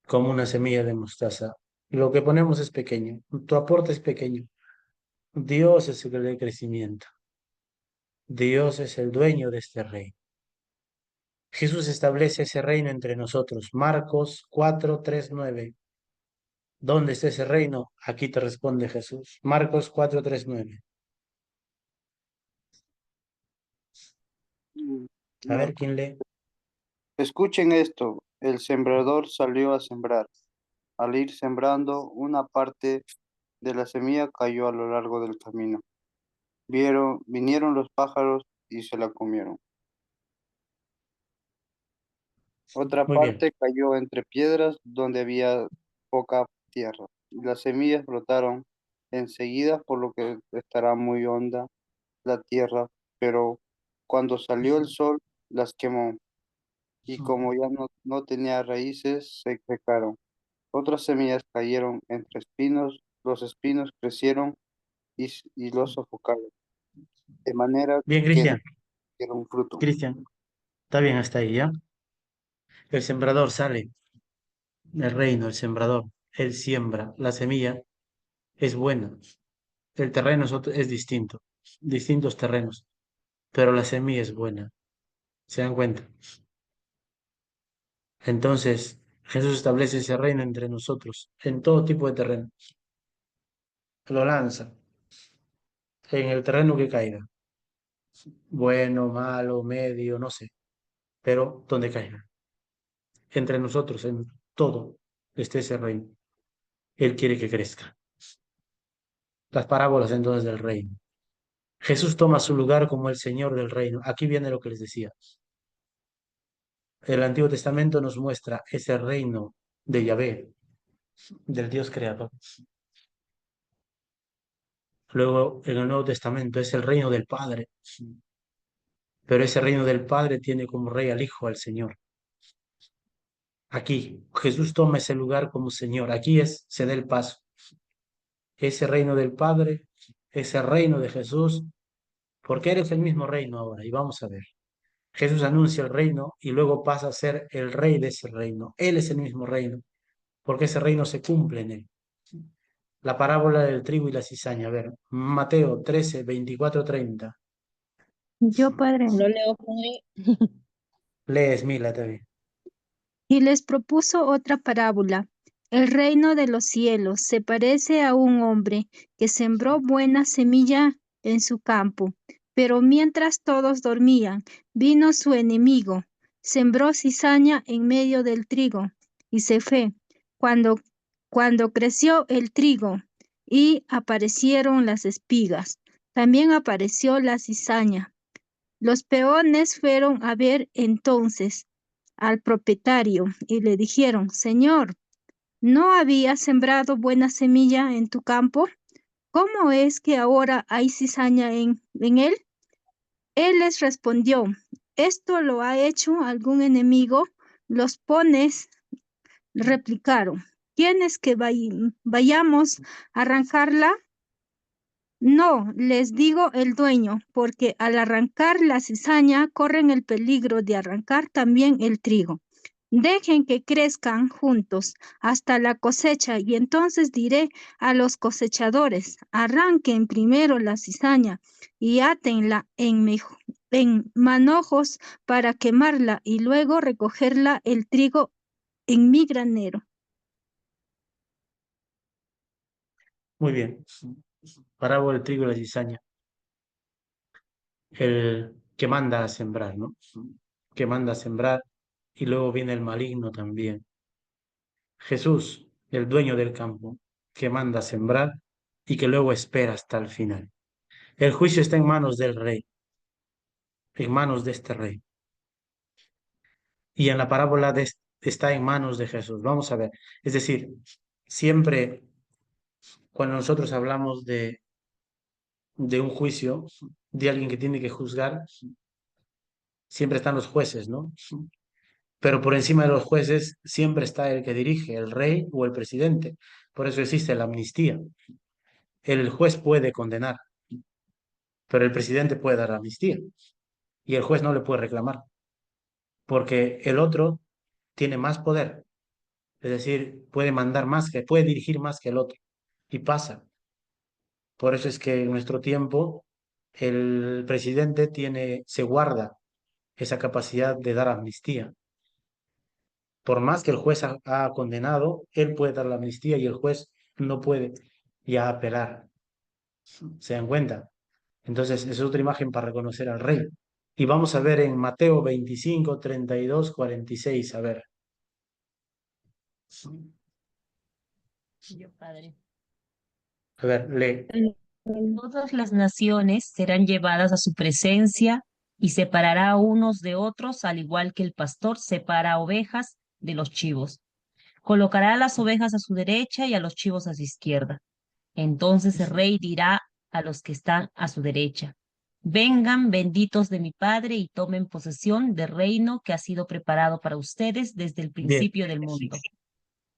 A: como una semilla de mostaza. Lo que ponemos es pequeño, tu aporte es pequeño. Dios es el de crecimiento. Dios es el dueño de este reino. Jesús establece ese reino entre nosotros. Marcos 4:3-9. ¿Dónde está ese reino? Aquí te responde Jesús. Marcos 4:3-9. A ver quién lee.
J: Escuchen esto, el sembrador salió a sembrar. Al ir sembrando, una parte de la semilla cayó a lo largo del camino. Vinieron los pájaros y se la comieron. Otra
A: Muy bien.
J: parte cayó entre piedras donde había poca tierra. Y las semillas brotaron enseguida, por lo que estará muy honda la tierra, pero cuando salió el sol las quemó, y como ya no tenía raíces, se secaron. Otras semillas cayeron entre espinos, los espinos crecieron y los sofocaron, de manera
A: Bien,
J: que no
A: Cristian.
J: dieron fruto.
A: Cristian, está bien hasta ahí, ¿ya? El sembrador sale del reino, el sembrador. Él siembra. La semilla es buena. El terreno es distinto. Distintos terrenos. Pero la semilla es buena. ¿Se dan cuenta? Entonces, Jesús establece ese reino entre nosotros, en todo tipo de terreno. Lo lanza en el terreno que caiga. Bueno, malo, medio, no sé. Pero donde caiga. Entre nosotros, en todo, esté ese reino. Él quiere que crezca. Las parábolas entonces del reino. Jesús toma su lugar como el Señor del reino. Aquí viene lo que les decía. El Antiguo Testamento nos muestra ese reino de Yahvé, del Dios creador. Luego, en el Nuevo Testamento es el reino del Padre. Pero ese reino del Padre tiene como rey al Hijo, al Señor. Aquí, Jesús toma ese lugar como Señor. Aquí se da el paso. Ese reino del Padre, ese reino de Jesús, porque eres el mismo reino ahora. Y vamos a ver. Jesús anuncia el reino y luego pasa a ser el rey de ese reino. Él es el mismo reino, porque ese reino se cumple en él. La parábola del trigo y la cizaña. A ver, Mateo 13, 24, 30.
E: Yo, padre.
H: Lo leo, padre.
A: Lees, Mila, también.
E: Y les propuso otra parábola. El reino de los cielos se parece a un hombre que sembró buena semilla en su campo, pero mientras todos dormían, vino su enemigo, sembró cizaña en medio del trigo y se fue. Cuando creció el trigo y aparecieron las espigas, también apareció la cizaña. Los peones fueron a ver entonces al propietario y le dijeron, Señor, ¿no habías sembrado buena semilla en tu campo? ¿Cómo es que ahora hay cizaña en él? Él les respondió, ¿esto lo ha hecho algún enemigo? Los pones replicaron, ¿quieres que vayamos a arrancarla? No, les digo el dueño, porque al arrancar la cizaña corren el peligro de arrancar también el trigo. Dejen que crezcan juntos hasta la cosecha y entonces diré a los cosechadores, arranquen primero la cizaña y átenla en manojos para quemarla y luego recogerla el trigo en mi granero.
A: Muy bien. Parábola del trigo y la cizaña. El que manda a sembrar, ¿no? Que manda a sembrar y luego viene el maligno también. Jesús, el dueño del campo, que manda a sembrar y que luego espera hasta el final. El juicio está en manos del rey, en manos de este rey. y en la parábola está en manos de Jesús. Vamos a ver. Es decir, siempre cuando nosotros hablamos de un juicio, de alguien que tiene que juzgar, siempre están los jueces, ¿no? Pero por encima de los jueces siempre está el que dirige, el rey o el presidente. Por eso existe la amnistía. El juez puede condenar, pero el presidente puede dar amnistía y el juez no le puede reclamar, porque el otro tiene más poder, es decir, puede mandar más puede dirigir más que el otro y pasa. Por eso es que en nuestro tiempo el presidente se guarda esa capacidad de dar amnistía. Por más que el juez ha condenado, él puede dar la amnistía y el juez no puede ya apelar. ¿Se dan cuenta? Entonces, es otra imagen para reconocer al rey. Y vamos a ver en Mateo 25, 32, 46. A ver.
L: Yo, Padre.
A: A ver, lee.
L: Todas las naciones serán llevadas a su presencia y separará a unos de otros, al igual que el pastor separa ovejas de los chivos. Colocará a las ovejas a su derecha y a los chivos a su izquierda. Entonces el rey dirá a los que están a su derecha: vengan, benditos de mi Padre, y tomen posesión del reino que ha sido preparado para ustedes desde el
A: Bien,
L: principio del mundo.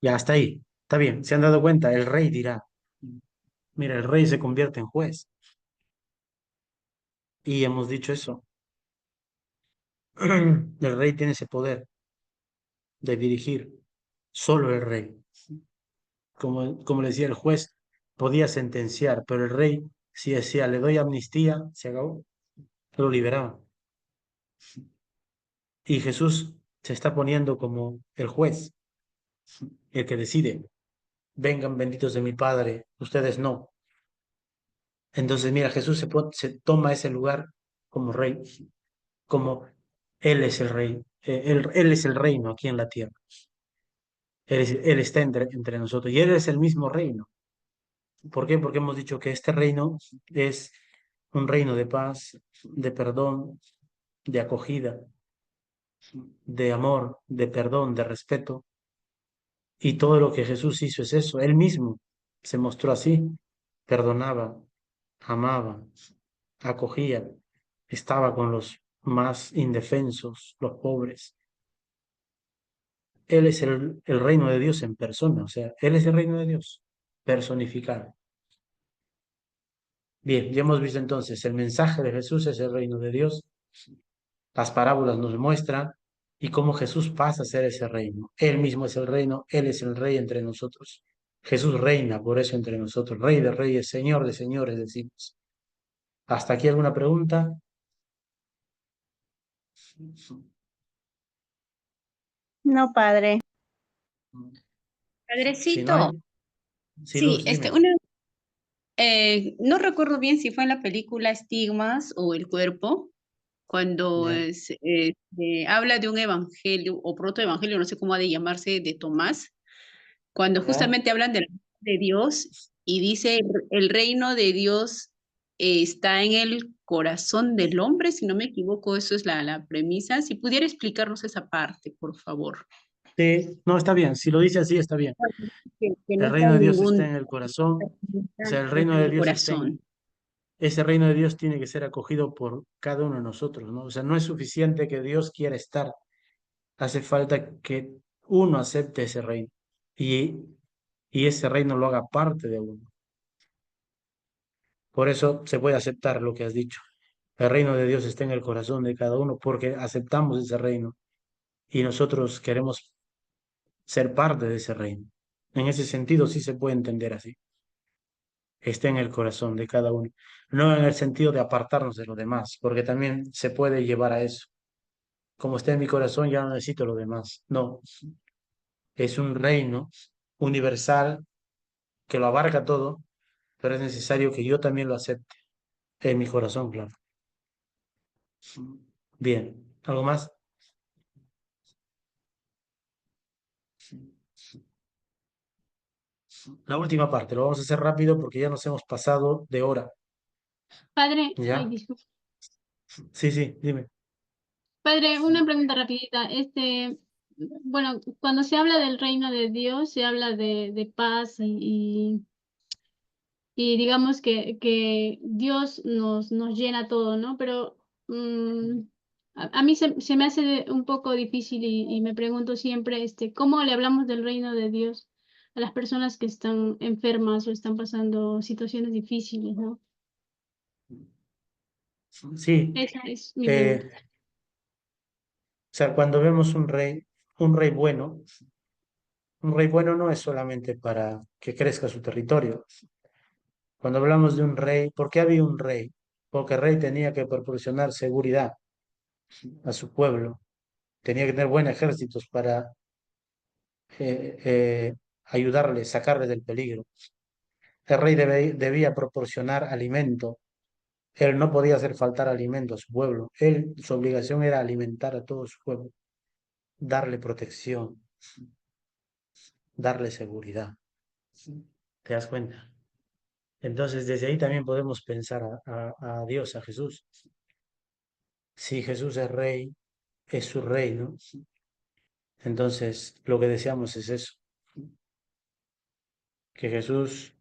A: ya está ahí. Está bien, se han dado cuenta, el rey dirá. Mira, el rey se convierte en juez. Y hemos dicho eso. El rey tiene ese poder de dirigir. Solo el rey. Como le decía el juez, podía sentenciar, pero el rey, si decía, le doy amnistía, se acabó, lo liberaba. Y Jesús se está poniendo como el juez, el que decide, vengan benditos de mi Padre, ustedes no. Entonces, mira, Jesús se toma ese lugar como rey, como Él es el rey, él es el reino aquí en la tierra. Él está entre nosotros y Él es el mismo reino. ¿Por qué? Porque hemos dicho que este reino es un reino de paz, de perdón, de acogida, de amor, de perdón, de respeto. Y todo lo que Jesús hizo es eso. Él mismo se mostró así. Perdonaba, amaba, acogía, estaba con los más indefensos, los pobres. Él es el reino de Dios en persona, o sea, Él es el reino de Dios personificado. Bien, ya hemos visto entonces, el mensaje de Jesús es el reino de Dios. Las parábolas nos muestran y cómo Jesús pasa a ser ese reino. Él mismo es el reino, Él es el rey entre nosotros. Jesús reina por eso entre nosotros, Rey de reyes, Señor de señores, decimos. ¿Hasta aquí alguna pregunta?
F: No, padre.
A: Si no
F: Padrecito,
A: hay, sí,
F: sí,
A: Luz, dime.
F: no recuerdo bien si fue en la película Estigmas o El Cuerpo, cuando
A: Ya,
F: habla de un evangelio o protoevangelio, no sé cómo ha de llamarse, de Tomás, cuando
A: ya.
F: justamente hablan de Dios y dice el reino de Dios está en el corazón del hombre, si no me equivoco, eso es la premisa. Si pudiera explicarnos esa parte, por favor.
A: Sí, no, está bien. Si lo dice así, está bien.
F: Que no
A: El
F: está
A: reino de
F: en
A: Dios está
F: ningún
A: en el corazón. O sea, el
F: está
A: reino
F: en
A: de
F: el
A: Dios
F: corazón.
A: ese reino de Dios tiene que ser acogido por cada uno de nosotros, ¿no? O sea, no es suficiente que Dios quiera estar. Hace falta que uno acepte ese reino y, y ese reino lo haga parte de uno. Por eso se puede aceptar lo que has dicho. El reino de Dios está en el corazón de cada uno porque aceptamos ese reino y nosotros queremos ser parte de ese reino. En ese sentido sí se puede entender así. Está en el corazón de cada uno. No en el sentido de apartarnos de los demás, porque también se puede llevar a eso. Como está en mi corazón, ya no necesito lo demás. No, es un reino universal que lo abarca todo, pero es necesario que yo también lo acepte en mi corazón, claro. Bien, ¿algo más? La última parte, lo vamos a hacer rápido porque ya nos hemos pasado de hora.
B: Padre, ay,
A: ¿Ya?
B: disculpe.
A: Sí, sí, dime.
B: Padre, una pregunta rapidita. Bueno, cuando se habla del reino de Dios, se habla de paz y digamos que Dios nos llena todo, ¿no? Pero a mí se me hace un poco difícil y me pregunto siempre, ¿cómo le hablamos del reino de Dios a las personas que están enfermas o están pasando situaciones difíciles, ¿no?
A: Sí,
B: Esa es mi pregunta.
A: o sea, cuando vemos un rey bueno no es solamente para que crezca su territorio. Cuando hablamos de un rey, ¿por qué había un rey? Porque el rey tenía que proporcionar seguridad a su pueblo, tenía que tener buenos ejércitos para eh, eh, ayudarle, sacarle del peligro. El rey debía proporcionar alimento. Él no podía hacer faltar alimento a su pueblo. Su obligación era alimentar a todo su pueblo, darle protección, darle seguridad. ¿Te das cuenta? Entonces, desde ahí también podemos pensar a Dios, a Jesús. Si Jesús es rey, es su reino. Entonces, lo que deseamos es eso, que Jesús,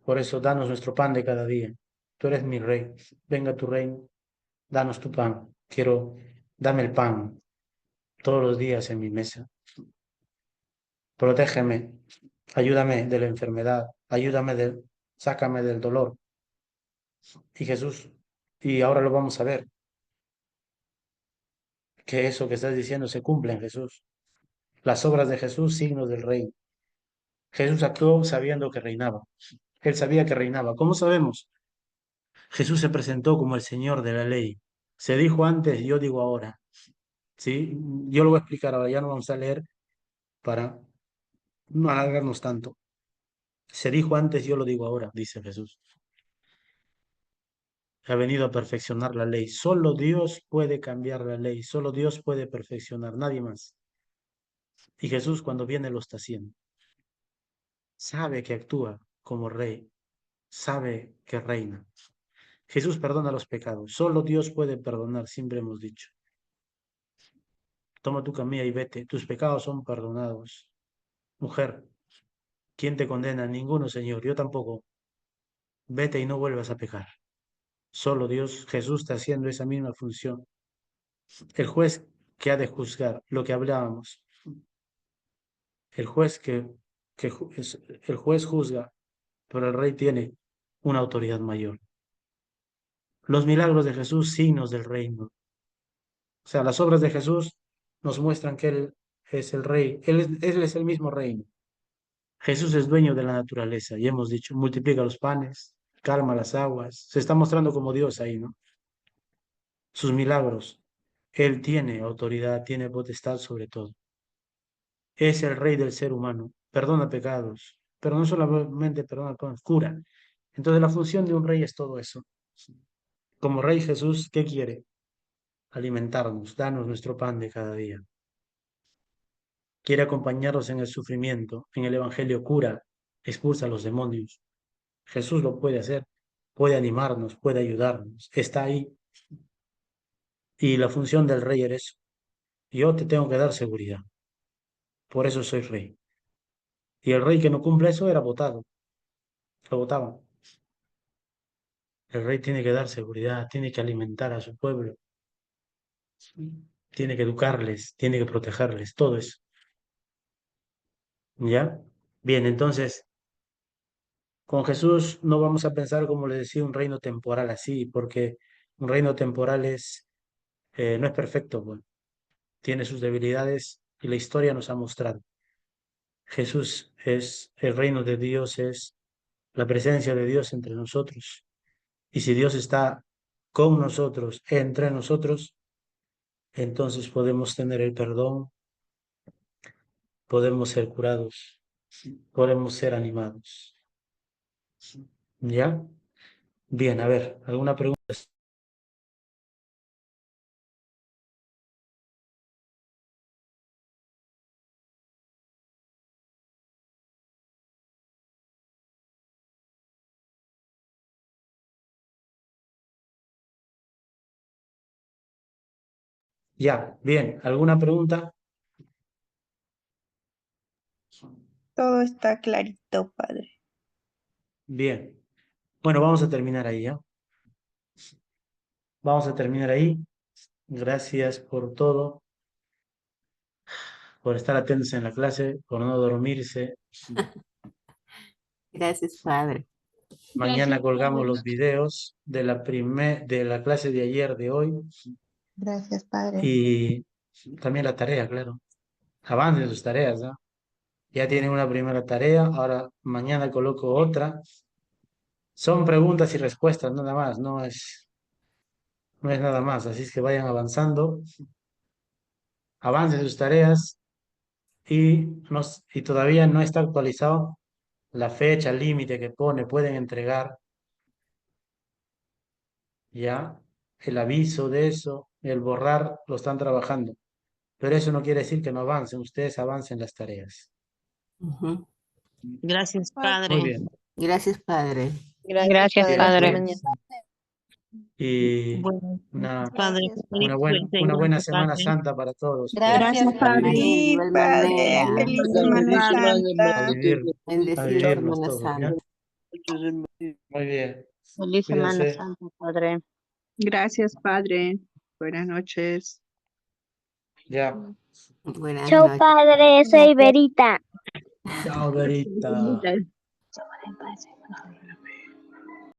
A: por eso, danos nuestro pan de cada día. Tú eres mi rey, venga tu reino, danos tu pan. Dame el pan todos los días en mi mesa. Protégeme, ayúdame de la enfermedad, sácame del dolor. Y Jesús, y ahora lo vamos a ver, que eso que estás diciendo se cumple en Jesús. Las obras de Jesús, signos del reino. Jesús actuó sabiendo que reinaba. Él sabía que reinaba. ¿Cómo sabemos? Jesús se presentó como el Señor de la ley. Se dijo antes, yo digo ahora. ¿Sí? Yo lo voy a explicar ahora, ya no vamos a leer para no alargarnos tanto. Se dijo antes, yo lo digo ahora, dice Jesús. Ha venido a perfeccionar la ley. Solo Dios puede cambiar la ley, solo Dios puede perfeccionar, nadie más. Y Jesús cuando viene lo está haciendo. Sabe que actúa como rey, sabe que reina. Jesús perdona los pecados, solo Dios puede perdonar, siempre hemos dicho. Toma tu camilla y vete, tus pecados son perdonados. Mujer, ¿quién te condena? Ninguno, Señor, yo tampoco. Vete y no vuelvas a pecar. Solo Dios, Jesús está haciendo esa misma función. El juez que ha de juzgar, lo que hablábamos. El juez el juez juzga, pero el rey tiene una autoridad mayor. Los milagros de Jesús, signos del reino. O sea, las obras de Jesús nos muestran que Él es el rey, Él es el mismo reino. Jesús es dueño de la naturaleza y hemos dicho, multiplica los panes, calma las aguas, se está mostrando como Dios ahí, ¿no? Sus milagros, Él tiene autoridad, tiene potestad sobre todo. Es el rey del ser humano, perdona pecados, pero no solamente perdona pecados, cura. Entonces la función de un rey es todo eso. Como rey Jesús, ¿qué quiere? Alimentarnos, darnos nuestro pan de cada día. Quiere acompañarnos en el sufrimiento, en el Evangelio cura, expulsa a los demonios. Jesús lo puede hacer, puede animarnos, puede ayudarnos, está ahí. Y la función del rey es eso. Yo te tengo que dar seguridad. Por eso soy rey. Y el rey que no cumple eso era votado. Lo votaban. El rey tiene que dar seguridad, tiene que alimentar a su pueblo, tiene que educarles, tiene que protegerles, todo eso. ¿Ya? Bien, entonces, con Jesús no vamos a pensar, como le decía, un reino temporal así, porque un reino temporal no es perfecto, pues. Tiene sus debilidades y la historia nos ha mostrado. Jesús es el reino de Dios, es la presencia de Dios entre nosotros. Y si Dios está con nosotros, entre nosotros, entonces podemos tener el perdón, podemos ser curados, podemos ser animados. ¿Ya? Bien, a ver, ¿alguna pregunta? Ya, bien. ¿Alguna pregunta?
D: Todo está clarito, Padre.
A: Bien. Bueno, vamos a terminar ahí, ¿ya? Vamos a terminar ahí. Gracias por todo, por estar atentos en la clase, por no dormirse.
K: Gracias, Padre.
A: Mañana
B: Gracias,
A: colgamos
B: padre.
A: los videos de la clase de ayer, de hoy,
G: Gracias, Padre.
A: y también la tarea, claro. Avancen sus tareas, ¿no? Ya tienen una primera tarea, ahora mañana coloco otra. Son preguntas y respuestas, nada más, no es nada más, así es que vayan avanzando, avancen sus tareas y todavía no está actualizado la fecha límite que pone, pueden entregar ya el aviso de eso, el borrar, lo están trabajando. Pero eso no quiere decir que no avancen, ustedes avancen las tareas.
K: Ujú.
L: Gracias,
A: Muy
L: Padre.
A: bien.
K: Gracias, Padre.
H: Gracias,
A: Bien,
H: Padre.
A: pues, y
L: Bueno,
A: una,
L: Padre,
A: una
L: feliz
A: buena Semana
L: Padre.
A: Santa para todos.
F: Gracias,
A: A
K: Amén,
F: Padre.
K: de
D: Sí,
K: igual
D: Padre.
K: manera.
D: Feliz
L: Gracias,
D: Semana
L: Padre.
D: Santa.
A: a
K: Bendecida
A: vivirnos
K: Semana
A: todos, ¿ya?
K: Santa.
A: Muy bien.
H: Feliz Semana
A: Cuídense.
H: Santa, Padre.
M: Gracias, Padre. Buenas noches.
A: Ya.
K: Buenas
N: Chau,
K: noches.
N: padre, soy Verita.
A: Chao, Verita.
M: Gracias.